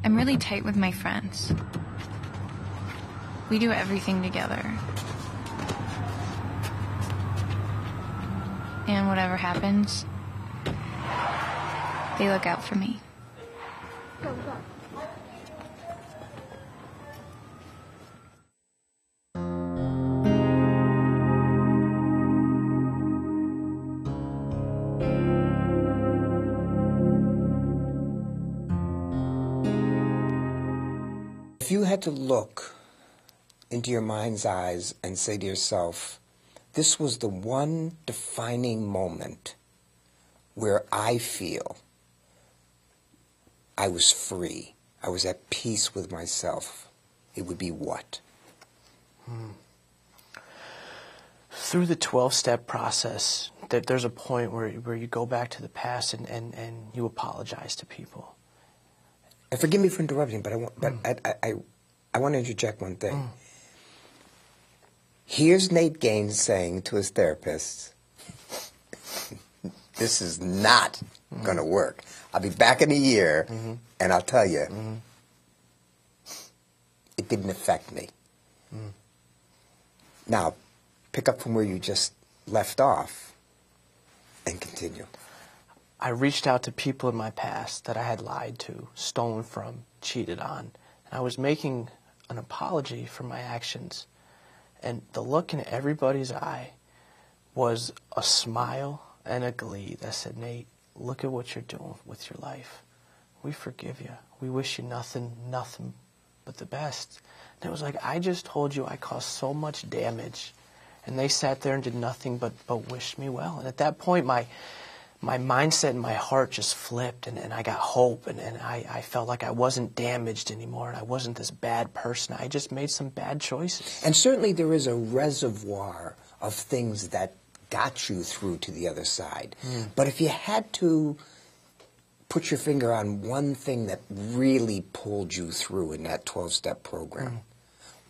I'm really tight with my friends. We do everything together. And whatever happens, they look out for me. If you had to look into your mind's eyes and say to yourself, this was the one defining moment where I feel I was free, I was at peace with myself, it would be what? Through the 12-step process, there's a point where you go back to the past and you apologize to people. And forgive me for interrupting, but I want to interject one thing. Here's Nate Gaines saying to his therapist, this is not going to work. I'll be back in a year, and I'll tell you, it didn't affect me. Now, pick up from where you just left off and continue. I reached out to people in my past that I had lied to, stolen from, cheated on. And I was making an apology for my actions. And the look in everybody's eye was a smile and a glee that said, Nate, look at what you're doing with your life. We forgive you. We wish you nothing but the best. And it was like, I just told you I caused so much damage. And they sat there and did nothing but wish me well. And at that point, my mindset and my heart just flipped, and I got hope, and I felt like I wasn't damaged anymore, and I wasn't this bad person. I just made some bad choices. And certainly there is a reservoir of things that got you through to the other side. But if you had to put your finger on one thing that really pulled you through in that 12-step program,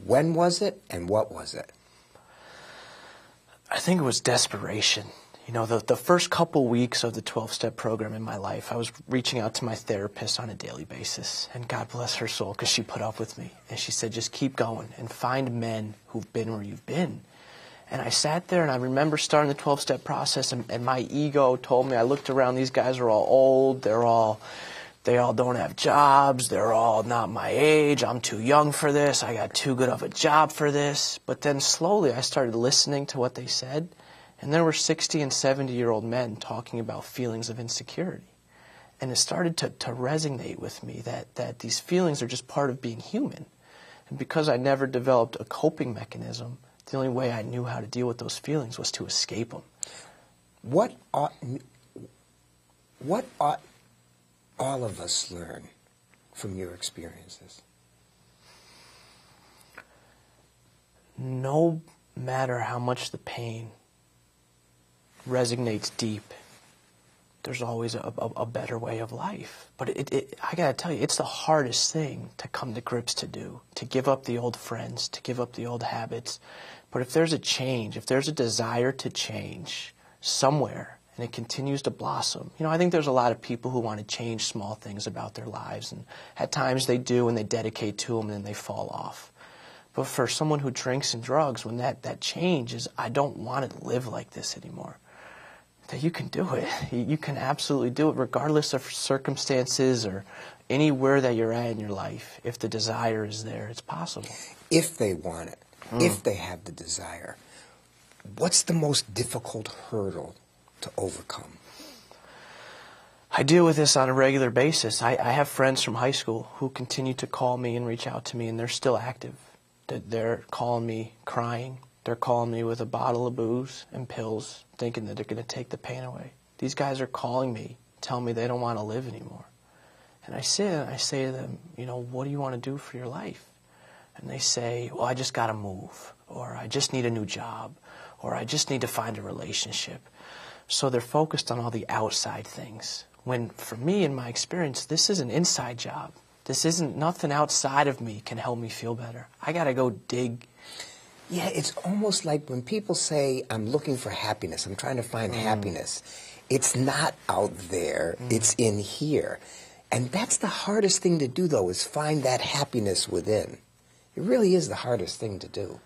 when was it and what was it? I think it was desperation. You know, the first couple weeks of the 12-step program in my life, I was reaching out to my therapist on a daily basis. And God bless her soul, because she put up with me. And she said, just keep going and find men who've been where you've been. And I sat there, and I remember starting the 12-step process, and my ego told me, I looked around, these guys are all old, they all don't have jobs, they're all not my age, I'm too young for this, I got too good of a job for this. But then slowly I started listening to what they said. And there were 60 and 70-year-old men talking about feelings of insecurity. And it started to resonate with me that these feelings are just part of being human. And because I never developed a coping mechanism, the only way I knew how to deal with those feelings was to escape them. What ought all of us learn from your experiences? No matter how much the pain resonates deep, there's always a better way of life. But I gotta tell you, it's the hardest thing to come to grips to do, to give up the old friends, to give up the old habits. But if there's a change, if there's a desire to change somewhere, and it continues to blossom, you know, I think there's a lot of people who want to change small things about their lives, and at times they do, and they dedicate to them, and then they fall off. But for someone who drinks and drugs, when that change is, I don't want to live like this anymore, that you can do it. You can absolutely do it regardless of circumstances or anywhere that you're at in your life. If the desire is there, it's possible. If they want it, if they have the desire, what's the most difficult hurdle to overcome? I deal with this on a regular basis. I have friends from high school who continue to call me and reach out to me, and they're still active. They're calling me crying. They're calling me with a bottle of booze and pills, thinking that they're going to take the pain away. These guys are calling me, telling me they don't want to live anymore. And I sit and I say to them, you know, what do you want to do for your life? And they say, well, I just got to move, or I just need a new job, or I just need to find a relationship. So they're focused on all the outside things. When, for me, in my experience, this is an inside job. This isn't, nothing outside of me can help me feel better. I got to go dig. Yeah, it's almost like when people say, I'm looking for happiness, I'm trying to find happiness. It's not out there, it's in here. And that's the hardest thing to do, though, is find that happiness within. It really is the hardest thing to do.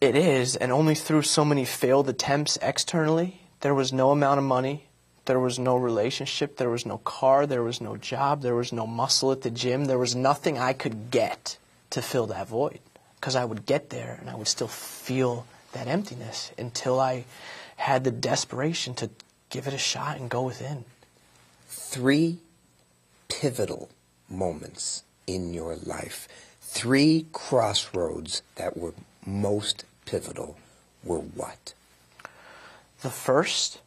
It is, and only through so many failed attempts externally. There was no amount of money, there was no relationship, there was no car, there was no job, there was no muscle at the gym, there was nothing I could get to fill that void. Because I would get there and I would still feel that emptiness until I had the desperation to give it a shot and go within. 3 pivotal moments in your life, 3 crossroads that were most pivotal were what? The first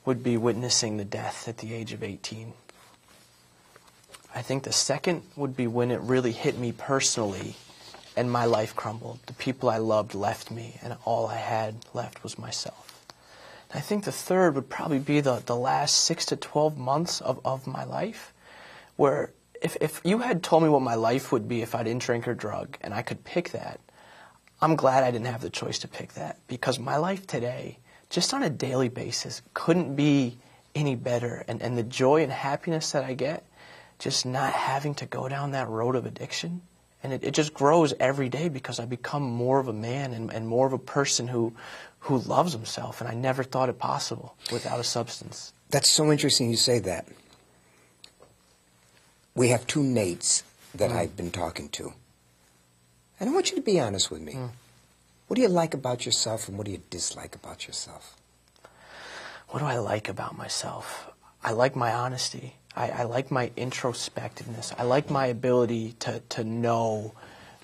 would be witnessing the death at the age of 18. I think the second would be when it really hit me personally and my life crumbled. The people I loved left me, and all I had left was myself. And I think the third would probably be the last 6 to 12 months of my life, where if you had told me what my life would be if I didn't drink or drug, and I could pick that, I'm glad I didn't have the choice to pick that, because my life today, just on a daily basis, couldn't be any better. And the joy and happiness that I get, just not having to go down that road of addiction, and it just grows every day because I become more of a man and more of a person who loves himself, and I never thought it possible without a substance. That's so interesting you say that. We have 2 Nates that I've been talking to. And I want you to be honest with me. What do you like about yourself, and what do you dislike about yourself? What do I like about myself? I like my honesty. I like my introspectiveness. I like my ability to know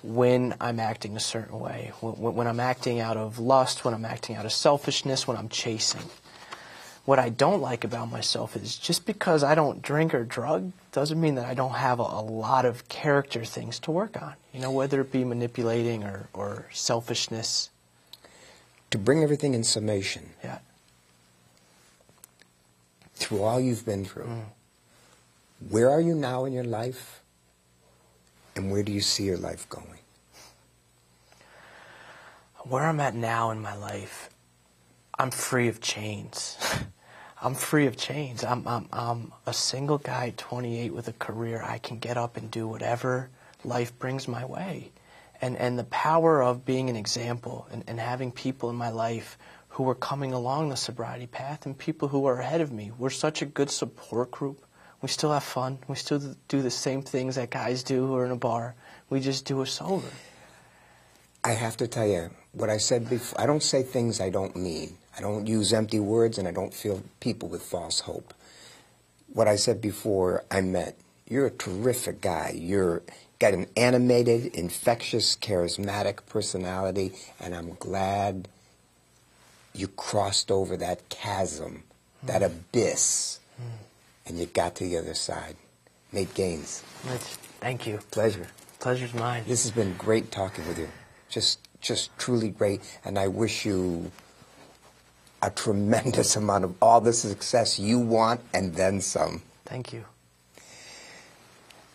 when I'm acting a certain way, when I'm acting out of lust, when I'm acting out of selfishness, when I'm chasing. What I don't like about myself is just because I don't drink or drug doesn't mean that I don't have a lot of character things to work on, you know, whether it be manipulating or selfishness. To bring everything in summation, yeah. Through all you've been through, where are you now in your life, and where do you see your life going? Where I'm at now in my life, I'm free of chains. I'm free of chains. I'm a single guy at 28 with a career. I can get up and do whatever life brings my way. And the power of being an example and having people in my life who are coming along the sobriety path and people who are ahead of me. We're such a good support group. We still have fun. We still do the same things that guys do who are in a bar. We just do it sober. I have to tell you, what I said before, I don't say things I don't mean. I don't use empty words, and I don't fill people with false hope. What I said before, I meant. You're a terrific guy. You're got an animated, infectious, charismatic personality, and I'm glad you crossed over that chasm, that abyss, and you got to the other side. Nate Gaines. Thank you. Pleasure. Pleasure's mine. This has been great talking with you. Just truly great, and I wish you a tremendous amount of all the success you want and then some. Thank you.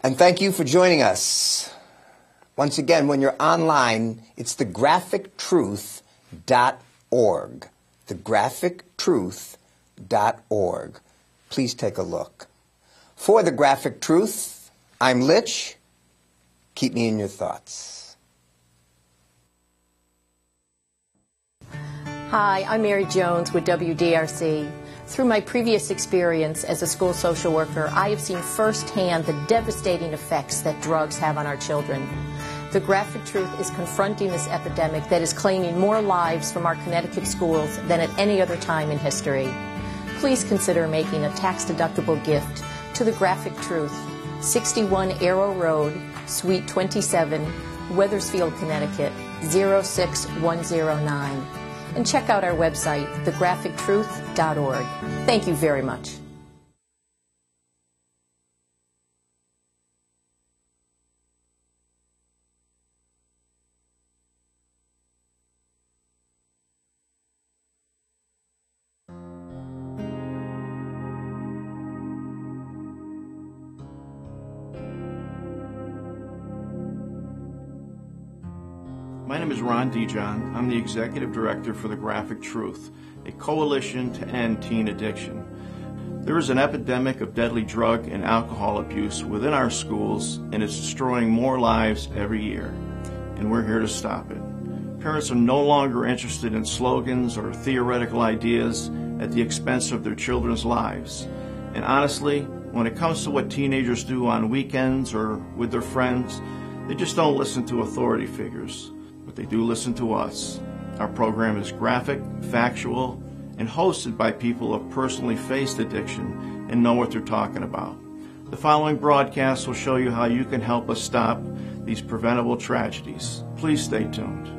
And thank you for joining us. Once again, when you're online, it's thegraphictruth.org. Thegraphictruth.org. Please take a look. For The Graphic Truth, I'm Litch. Keep me in your thoughts. Hi, I'm Mary Jones with WDRC. Through my previous experience as a school social worker, I have seen firsthand the devastating effects that drugs have on our children. The Graphic Truth is confronting this epidemic that is claiming more lives from our Connecticut schools than at any other time in history. Please consider making a tax-deductible gift to The Graphic Truth, 61 Arrow Road, Suite 27, Wethersfield, Connecticut, 06109. And check out our website, thegraphictruth.org. Thank you very much. My name is Ron Dijon. I'm the Executive Director for The Graphic Truth, a coalition to end teen addiction. There is an epidemic of deadly drug and alcohol abuse within our schools, and it's destroying more lives every year, and we're here to stop it. Parents are no longer interested in slogans or theoretical ideas at the expense of their children's lives. And honestly, when it comes to what teenagers do on weekends or with their friends, they just don't listen to authority figures. But they do listen to us. Our program is graphic, factual, and hosted by people who have personally faced addiction and know what they're talking about. The following broadcast will show you how you can help us stop these preventable tragedies. Please stay tuned.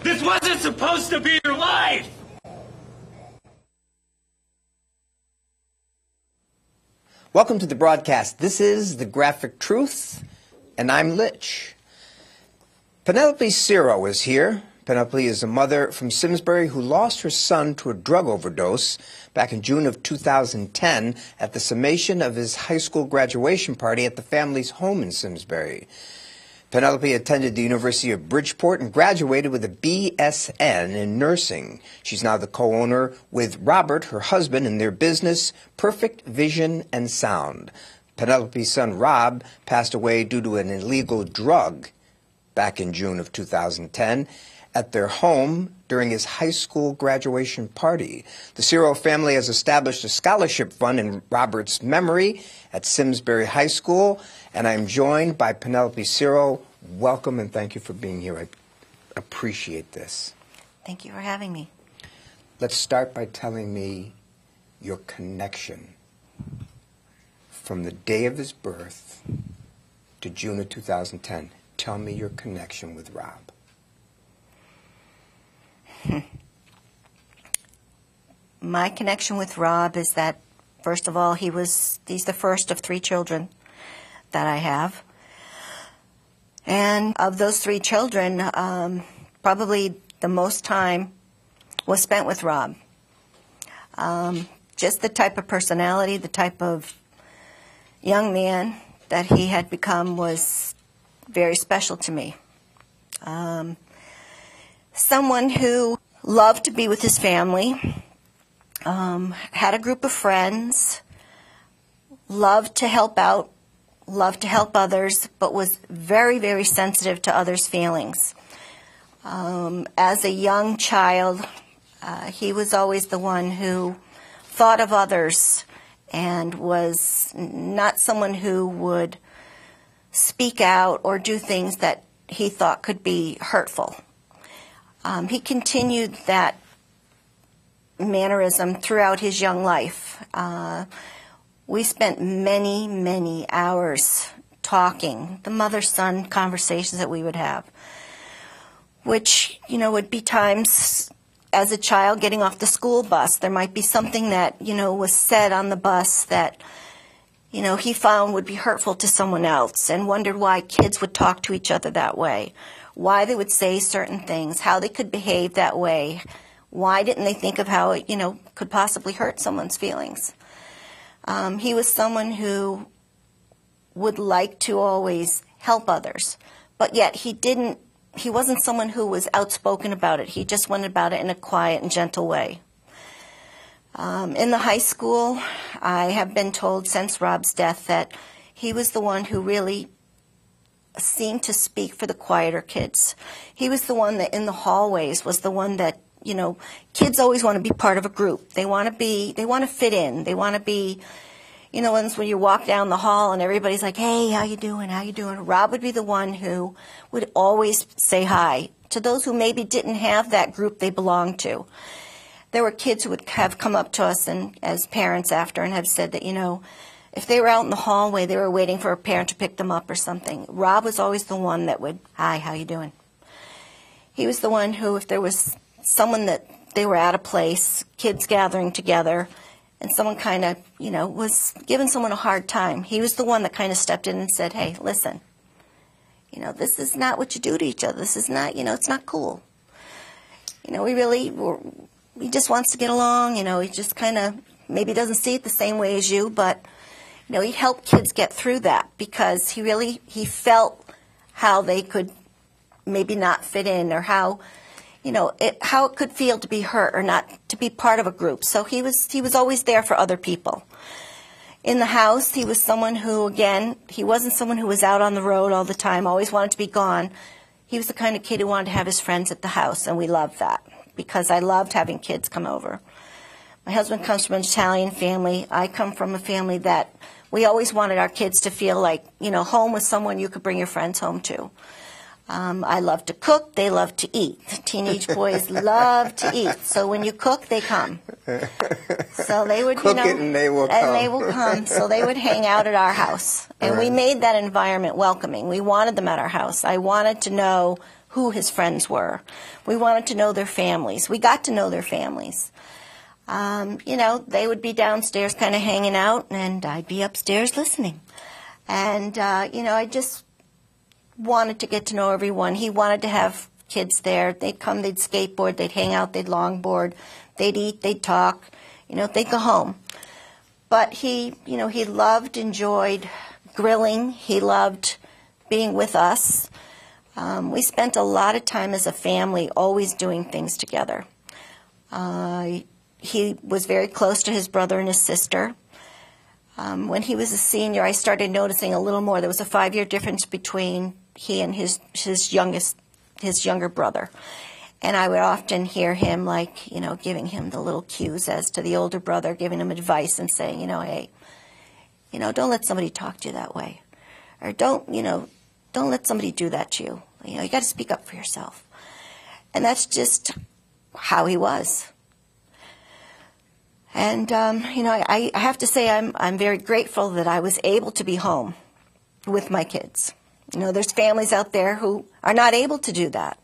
This wasn't supposed to be your life! Welcome to the broadcast. This is The Graphic Truth, and I'm Litch. Penelope Ciro is here. Penelope is a mother from Simsbury who lost her son to a drug overdose back in June of 2010 at the summation of his high school graduation party at the family's home in Simsbury. Penelope attended the University of Bridgeport and graduated with a BSN in nursing. She's now the co-owner with Robert, her husband, in their business, Perfect Vision and Sound. Penelope's son, Rob, passed away due to an illegal drug back in June of 2010 at their home during his high school graduation party. The Ciro family has established a scholarship fund in Robert's memory at Simsbury High School, and I'm joined by Penelope Ciro. Welcome and thank you for being here. I appreciate this. Thank you for having me. Let's start by telling me your connection from the day of his birth to June of 2010. Tell me your connection with Rob. My connection with Rob is that, first of all, he's the first of 3 children that I have. And of those 3 children, probably the most time was spent with Rob. Just the type of personality, the type of young man that he had become was very special to me. Someone who loved to be with his family, had a group of friends, loved to help out, loved to help others, but was very, very sensitive to others' feelings. As a young child, he was always the one who thought of others and was not someone who would speak out or do things that he thought could be hurtful. He continued that mannerism throughout his young life. We spent many, many hours talking, the mother-son conversations that we would have, which, would be times as a child getting off the school bus. There might be something that, was said on the bus that, he found would be hurtful to someone else, and wondered why kids would talk to each other that way, why they would say certain things, how they could behave that way. Why didn't they think of how it, could possibly hurt someone's feelings? He was someone who would like to always help others, but yet he wasn't someone who was outspoken about it. He just went about it in a quiet and gentle way. In the high school, I have been told since Rob's death that he was the one who really seemed to speak for the quieter kids. He was the one that in the hallways was the one that, kids always want to be part of a group. They want to fit in. They want to be, when you walk down the hall and everybody's like, hey, how you doing? How you doing? Rob would be the one who would always say hi to those who maybe didn't have that group they belonged to. There were kids who would have come up to us and as parents after and have said that, if they were out in the hallway, they were waiting for a parent to pick them up or something. Rob was always the one that would, hi, how you doing? He was the one who, if there was someone that they were at a place, kids gathering together, and someone kind of, was giving someone a hard time, he was the one that kind of stepped in and said, hey, listen, this is not what you do to each other. This is not, it's not cool. He just wants to get along, he just kind of maybe doesn't see it the same way as you, but, he helped kids get through that because he felt how they could maybe not fit in or how it could feel to be hurt or not to be part of a group. So he was always there for other people. In the house, he was someone who, again, he wasn't someone who was out on the road all the time, always wanted to be gone. He was the kind of kid who wanted to have his friends at the house, and we loved that because I loved having kids come over. My husband comes from an Italian family. I come from a family that we always wanted our kids to feel like, home was someone you could bring your friends home to. I love to cook. They love to eat. Teenage boys love to eat. So when you cook, they come. So they would, cook it and they will come. And they will come. So they would hang out at our house. And we made that environment welcoming. We wanted them at our house. I wanted to know who his friends were. We wanted to know their families. We got to know their families. They would be downstairs kind of hanging out, and I'd be upstairs listening. And, I just wanted to get to know everyone. He wanted to have kids there. They'd come, they'd skateboard, they'd hang out, they'd longboard, they'd eat, they'd talk, they'd go home. But he enjoyed grilling. He loved being with us. We spent a lot of time as a family always doing things together. He was very close to his brother and his sister. When he was a senior, I started noticing a little more. There was a 5-year difference between he and his younger brother. And I would often hear him, giving him the little cues as to the older brother, giving him advice and saying, hey, don't let somebody talk to you that way. Or don't let somebody do that to you. You got to speak up for yourself. And that's just how he was. And, I have to say I'm very grateful that I was able to be home with my kids. There's families out there who are not able to do that.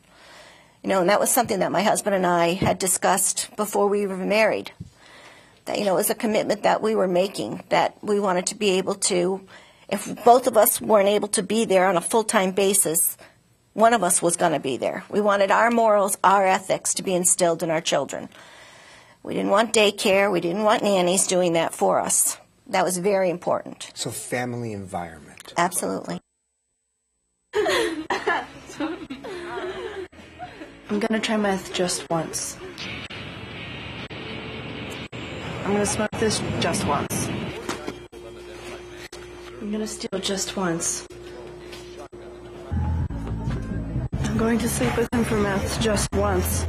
And that was something that my husband and I had discussed before we were married. That, it was a commitment that we were making, that we wanted to be able to, if both of us weren't able to be there on a full-time basis, one of us was going to be there. We wanted our morals, our ethics to be instilled in our children. We didn't want daycare. We didn't want nannies doing that for us. That was very important. So family environment. Absolutely. I'm going to try meth just once. I'm going to smoke this just once. I'm going to steal just once. I'm going to sleep with him for meth just once.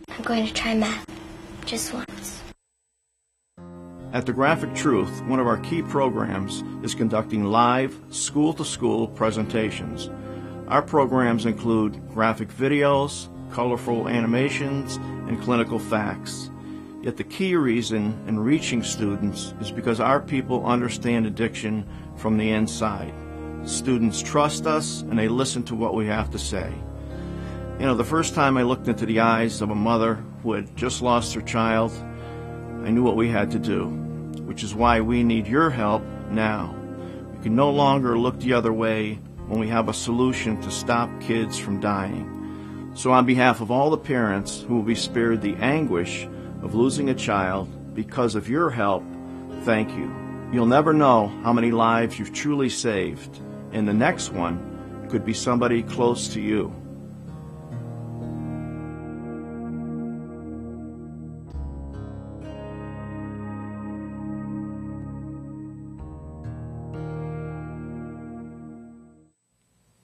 I'm going to try meth just once. At The Graphic Truth, one of our key programs is conducting live school-to-school presentations. Our programs include graphic videos, colorful animations, and clinical facts. Yet the key reason in reaching students is because our people understand addiction from the inside. Students trust us and they listen to what we have to say. You know, the first time I looked into the eyes of a mother who had just lost her child, I knew what we had to do, which is why we need your help now. We can no longer look the other way when we have a solution to stop kids from dying. So on behalf of all the parents who will be spared the anguish of losing a child because of your help, thank you. You'll never know how many lives you've truly saved, and the next one could be somebody close to you.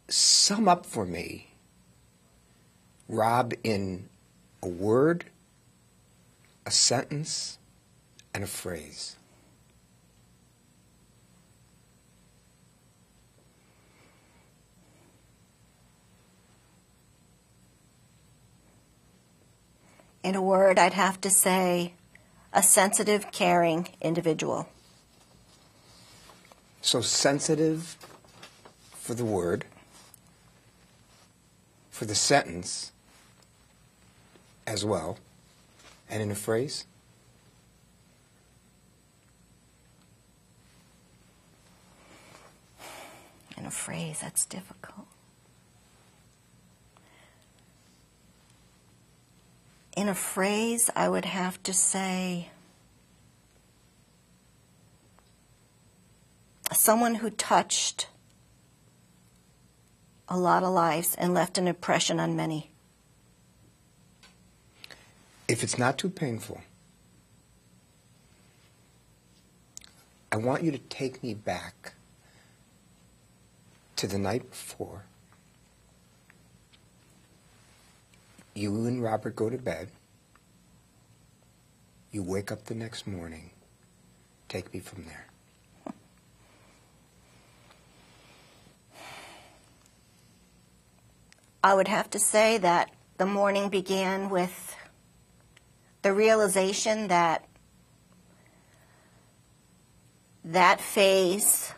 Sum up for me, Rob, in a word, a sentence, and a phrase. In a word, I'd have to say a sensitive, caring individual. So sensitive for the word, for the sentence as well, and in a phrase? In a phrase, that's difficult. In a phrase, I would have to say someone who touched a lot of lives and left an impression on many. If it's not too painful, I want you to take me back to the night before you and Robert go to bed. You wake up the next morning. Take me from there. I would have to say that the morning began with the realization that that phase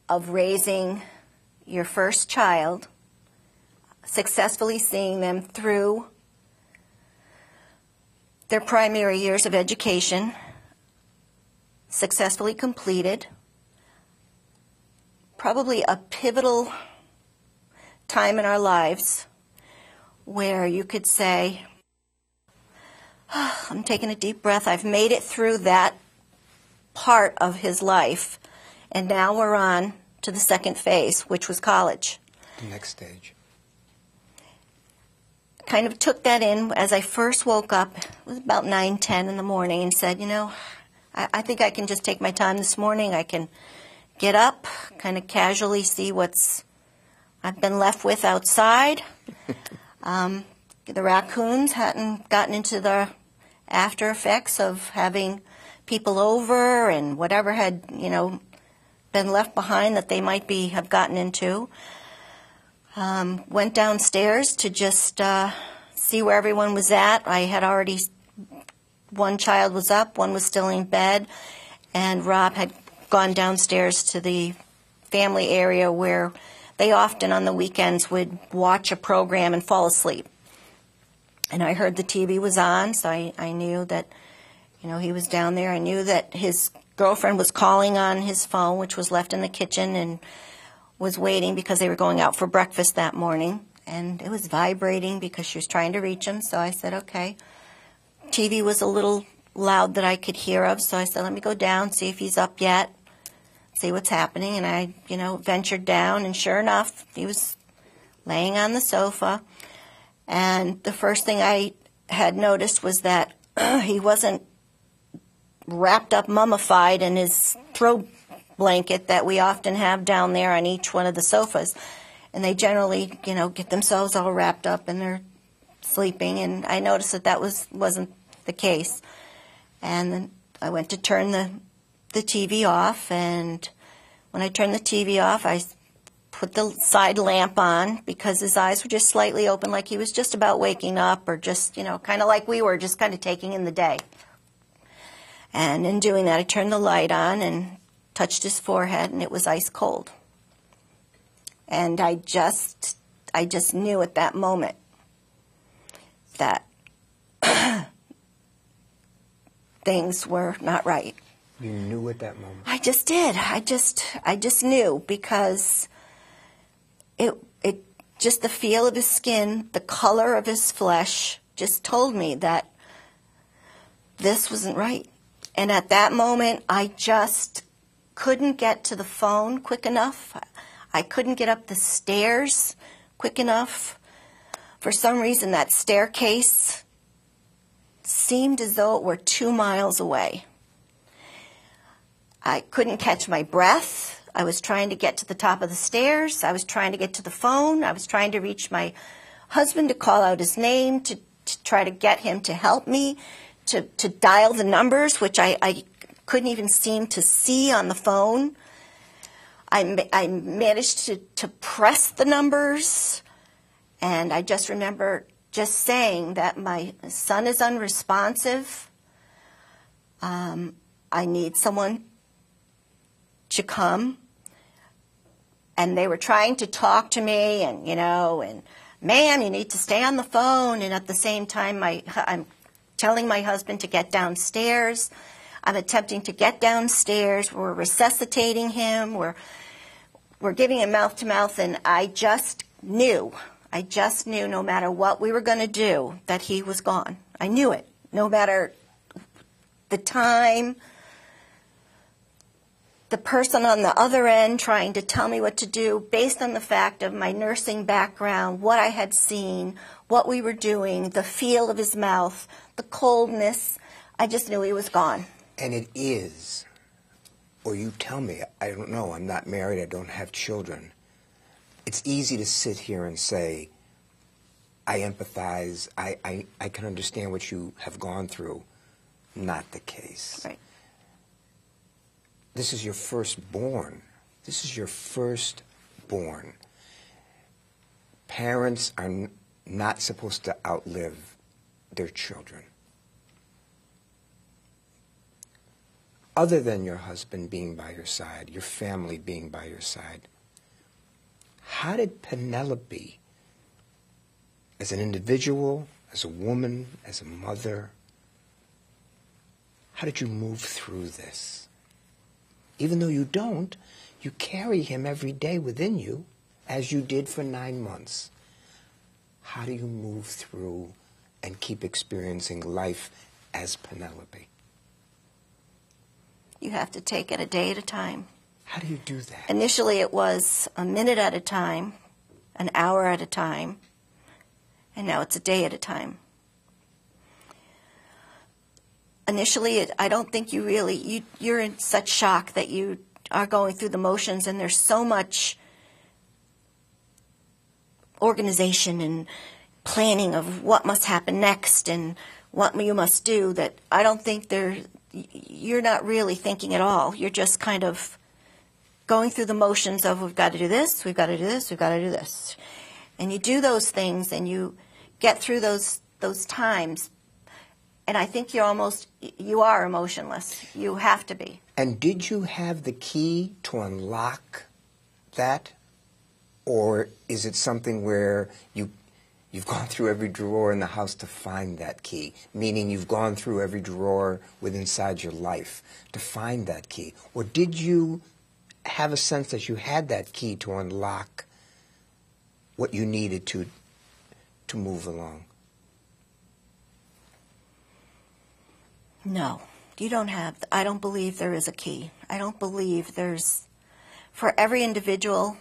of raising your first child, successfully seeing them through their primary years of education, successfully completed, probably a pivotal time in our lives where you could say, oh, I'm taking a deep breath, I've made it through that part of his life, and now we're on to the second phase, which was college. The next stage. Kind of took that in as I first woke up. It was about 9:10 in the morning, and said, you know, I think I can just take my time this morning. I can get up, kind of casually see what's I've been left with outside. The raccoons hadn't gotten into the after effects of having people over and whatever had, you know, been left behind that they might have gotten into. Went downstairs to just see where everyone was at. I had already, one child was up, one was still in bed, and Rob had gone downstairs to the family area where they often on the weekends would watch a program and fall asleep. And I heard the TV was on, so I knew that, you know, he was down there. I knew that his girlfriend was calling on his phone, which was left in the kitchen, and was waiting because they were going out for breakfast that morning. And it was vibrating because she was trying to reach him, so I said, okay. TV was a little loud that I could hear of, so I said, let me go down, see if he's up yet, see what's happening. And I, you know, ventured down, and sure enough, he was laying on the sofa. And the first thing I had noticed was that he wasn't wrapped up, mummified in his throw blanket that we often have down there on each one of the sofas. And they generally, you know, get themselves all wrapped up and they're sleeping. And I noticed that that wasn't the case. And then I went to turn the TV off, and when I turned the TV off, I put the side lamp on because his eyes were just slightly open, like he was just about waking up, or just, you know, kind of like we were, just kind of taking in the day. And in doing that, I turned the light on and touched his forehead, and it was ice cold. And I just knew at that moment that things were not right. You knew at that moment? I just did. I just knew, because it just the feel of his skin, the color of his flesh just told me that this wasn't right. And at that moment, I just couldn't get to the phone quick enough. I couldn't get up the stairs quick enough. For some reason, that staircase seemed as though it were 2 miles away. I couldn't catch my breath. I was trying to get to the top of the stairs. I was trying to get to the phone. I was trying to reach my husband to call out his name, to try to get him to help me, to dial the numbers, which I couldn't even seem to see on the phone. I managed to press the numbers, and I just remember just saying that my son is unresponsive. I need someone to come. And they were trying to talk to me, and, you know, and, ma'am, you need to stay on the phone. And at the same time, I'm telling my husband to get downstairs. I'm attempting to get downstairs. We're resuscitating him. We're giving him mouth-to-mouth, and I just knew no matter what we were going to do, that he was gone. I knew it, no matter the time, the person on the other end trying to tell me what to do, based on the fact of my nursing background, what I had seen, what we were doing, the feel of his mouth, the coldness. I just knew he was gone. And it is, or you tell me, I don't know, I'm not married, I don't have children. It's easy to sit here and say, I empathize, I can understand what you have gone through. Not the case. Right. This is your firstborn. This is your firstborn. Parents are not supposed to outlive their children. Other than your husband being by your side, your family being by your side, how did Penelope, as an individual, as a woman, as a mother, how did you move through this? Even though you don't, you carry him every day within you, as you did for 9 months. How do you move through and keep experiencing life as Penelope? You have to take it a day at a time. How do you do that? Initially, it was a minute at a time, an hour at a time, and now it's a day at a time. Initially, I don't think you really, you're in such shock that you are going through the motions, and there's so much organization and planning of what must happen next and what you must do, that I don't think you're not really thinking at all. You're just kind of going through the motions of, we've got to do this, we've got to do this, we've got to do this. And you do those things, and you get through those times. And I think you are emotionless. You have to be. And did you have the key to unlock that? Or is it something where you've gone through every drawer in the house to find that key? Meaning you've gone through every drawer inside your life to find that key? Or did you have a sense that you had that key to unlock what you needed to move along? No, you don't have. I don't believe there is a key. I don't believe there's. For every individual,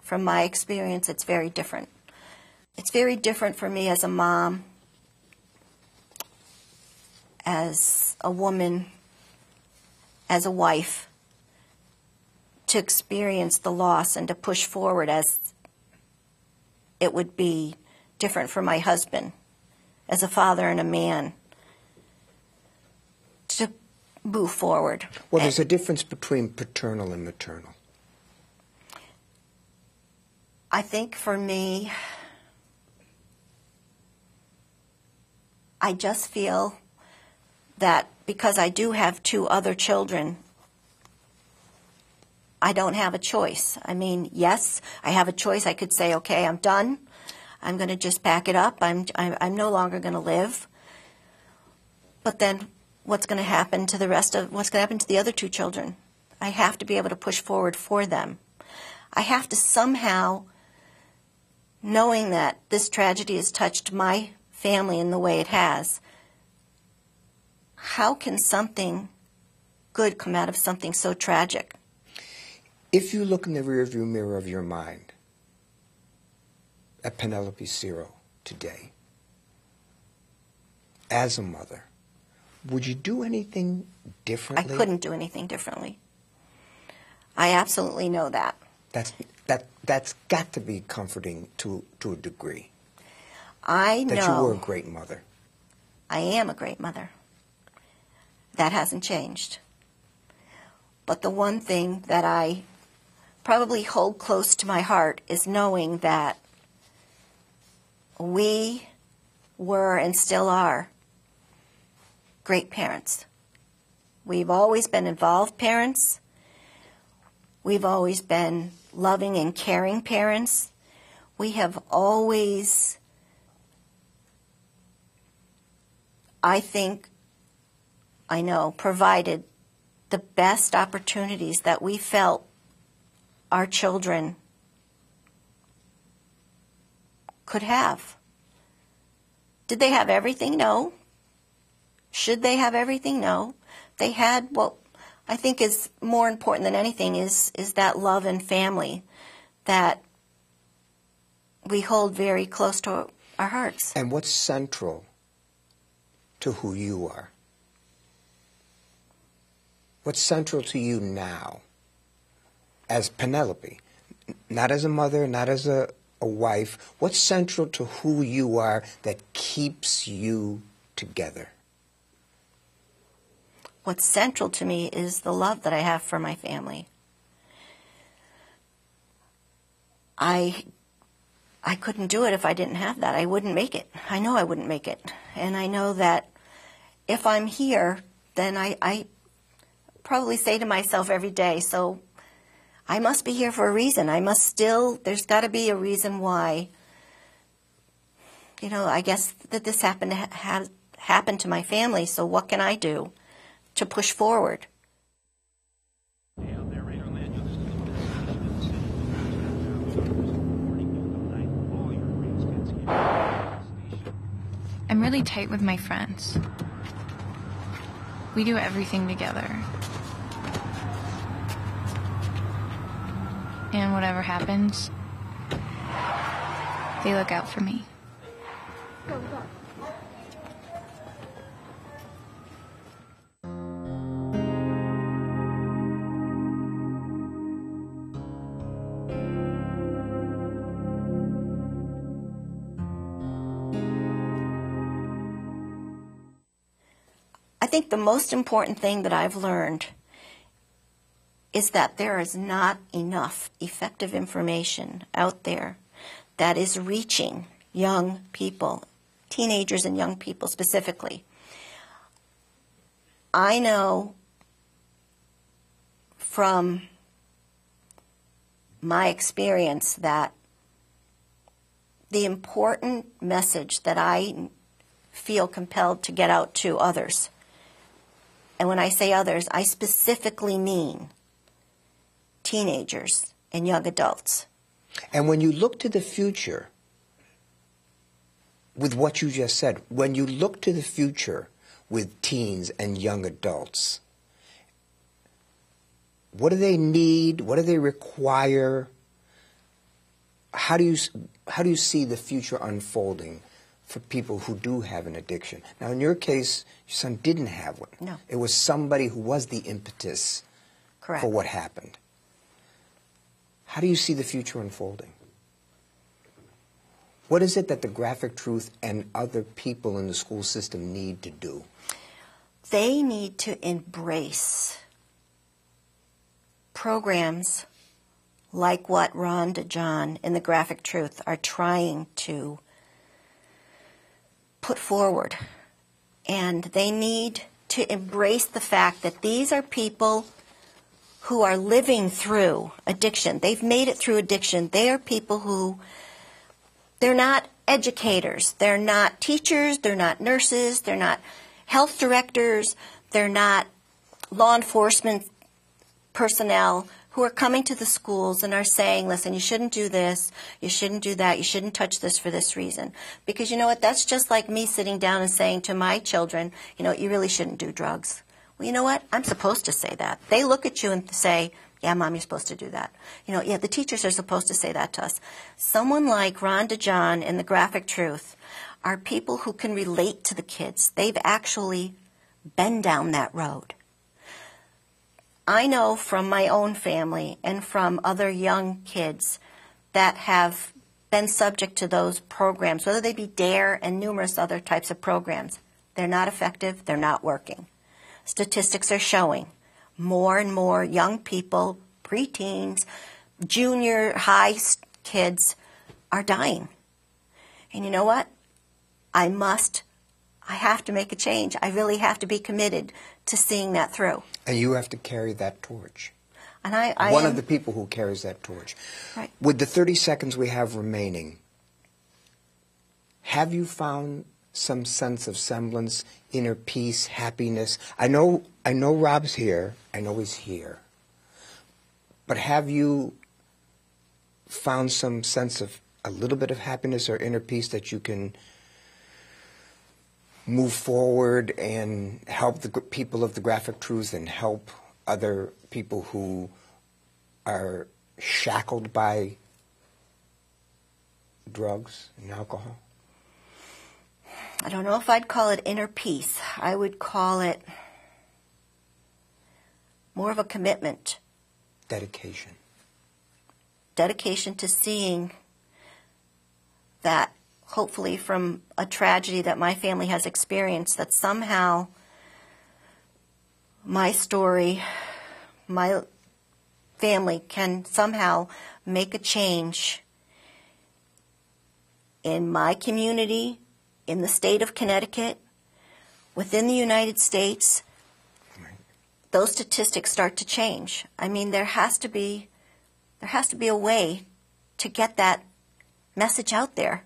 from my experience, it's very different. It's very different for me as a mom, as a woman, as a wife, to experience the loss and to push forward, as it would be different for my husband, as a father and a man, to move forward. Well, there's a difference between paternal and maternal. I think for me, I just feel that because I do have 2 other children, I don't have a choice. I mean, yes, I have a choice. I could say, okay, I'm done. I'm going to just pack it up. I'm no longer going to live. But then what's going to happen to what's going to happen to the other 2 children? I have to be able to push forward for them. I have to somehow, knowing that this tragedy has touched my family in the way it has, how can something good come out of something so tragic? If you look in the rearview mirror of your mind at Penelope Ciro today, as a mother, would you do anything differently? I couldn't do anything differently. I absolutely know that. That's got to be comforting to a degree. I know. That you were a great mother. I am a great mother. That hasn't changed. But the one thing that I probably hold close to my heart is knowing that we were and still are great parents. We've always been involved parents. We've always been loving and caring parents. We have always, I know, provided the best opportunities that we felt our children could have. Did they have everything? No. Should they have everything? No. They had what I think is more important than anything is that love and family that we hold very close to our hearts. And what's central to who you are? What's central to you now as Penelope? Not as a mother, not as a wife. What's central to who you are that keeps you together? What's central to me is the love that I have for my family. I couldn't do it if I didn't have that. I wouldn't make it. I know I wouldn't make it. And I know that if I'm here, then I probably say to myself every day, so I must be here for a reason. There's got to be a reason why, I guess that this happened to my family, so what can I do to push forward? I'm really tight with my friends. We do everything together. And whatever happens, they look out for me. Go, go. I think the most important thing that I've learned is that there is not enough effective information out there that is reaching young people, teenagers and young people specifically. I know from my experience that the important message that I feel compelled to get out to others, and when I say others, I specifically mean teenagers and young adults. And when you look to the future, with what you just said, when you look to the future with teens and young adults, what do they need? What do they require? How do you see the future unfolding for people who do have an addiction? Now, in your case, your son didn't have one. No. It was somebody who was the impetus Correct. for what happened. How do you see the future unfolding? What is it that the Graphic Truth and other people in the school system need to do? They need to embrace programs like what Rhonda John and the Graphic Truth are trying to put forward. And they need to embrace the fact that these are people who are living through addiction. They've made it through addiction. They are people who, they're not educators. They're not teachers. They're not nurses. They're not health directors. They're not law enforcement personnel who are coming to the schools and are saying, listen, you shouldn't do this, you shouldn't do that, you shouldn't touch this for this reason. Because you know what, that's just like me sitting down and saying to my children, you know, you really shouldn't do drugs. Well, you know what, I'm supposed to say that. They look at you and say, yeah, Mom, you're supposed to do that. You know, yeah, the teachers are supposed to say that to us. Someone like Rhonda John and the Graphic Truth are people who can relate to the kids. They've actually been down that road. I know from my own family and from other young kids that have been subject to those programs, whether they be DARE and numerous other types of programs. They're not effective. They're not working. Statistics are showing more and more young people, preteens, junior high kids are dying. And you know what? I have to make a change. I really have to be committed to seeing that through. And you have to carry that torch. And I One am of the people who carries that torch. Right. With the 30 seconds we have remaining, have you found some sense of semblance, inner peace, happiness? I know Rob's here. I know he's here. But have you found some sense of a little bit of happiness or inner peace that you can move forward and help the people of the Graphic Truth and help other people who are shackled by drugs and alcohol? I don't know if I'd call it inner peace. I would call it more of a commitment. Dedication. Dedication to seeing that, hopefully from a tragedy that my family has experienced, that somehow my story, my family can somehow make a change in my community, in the state of Connecticut, within the United States. Those statistics start to change. I mean, there has to be a way to get that message out there.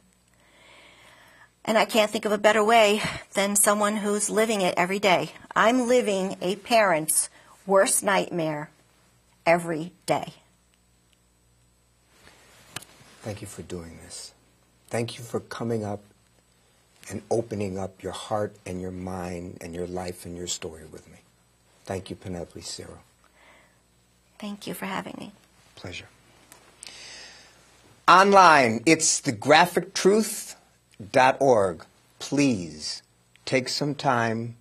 And I can't think of a better way than someone who's living it every day. I'm living a parent's worst nightmare every day. Thank you for doing this. Thank you for coming up and opening up your heart and your mind and your life and your story with me. Thank you, Penelope Ciro. Thank you for having me. Pleasure. Online, it's thegraphictruth.org. Please take some time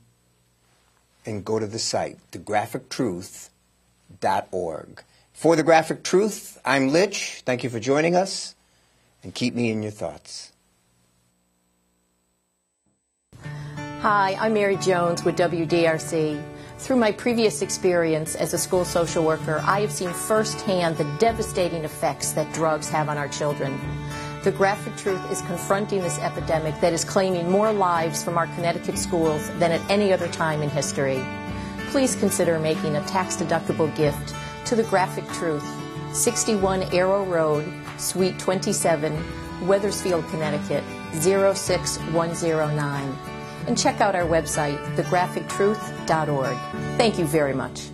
and go to the site, thegraphictruth.org. For The Graphic Truth, I'm Litch. Thank you for joining us, and keep me in your thoughts. Hi, I'm Mary Jones with WDRC. Through my previous experience as a school social worker, I have seen firsthand the devastating effects that drugs have on our children. The Graphic Truth is confronting this epidemic that is claiming more lives from our Connecticut schools than at any other time in history. Please consider making a tax-deductible gift to The Graphic Truth, 61 Arrow Road, Suite 27, Wethersfield, Connecticut, 06109. And check out our website, thegraphictruth.org. Thank you very much.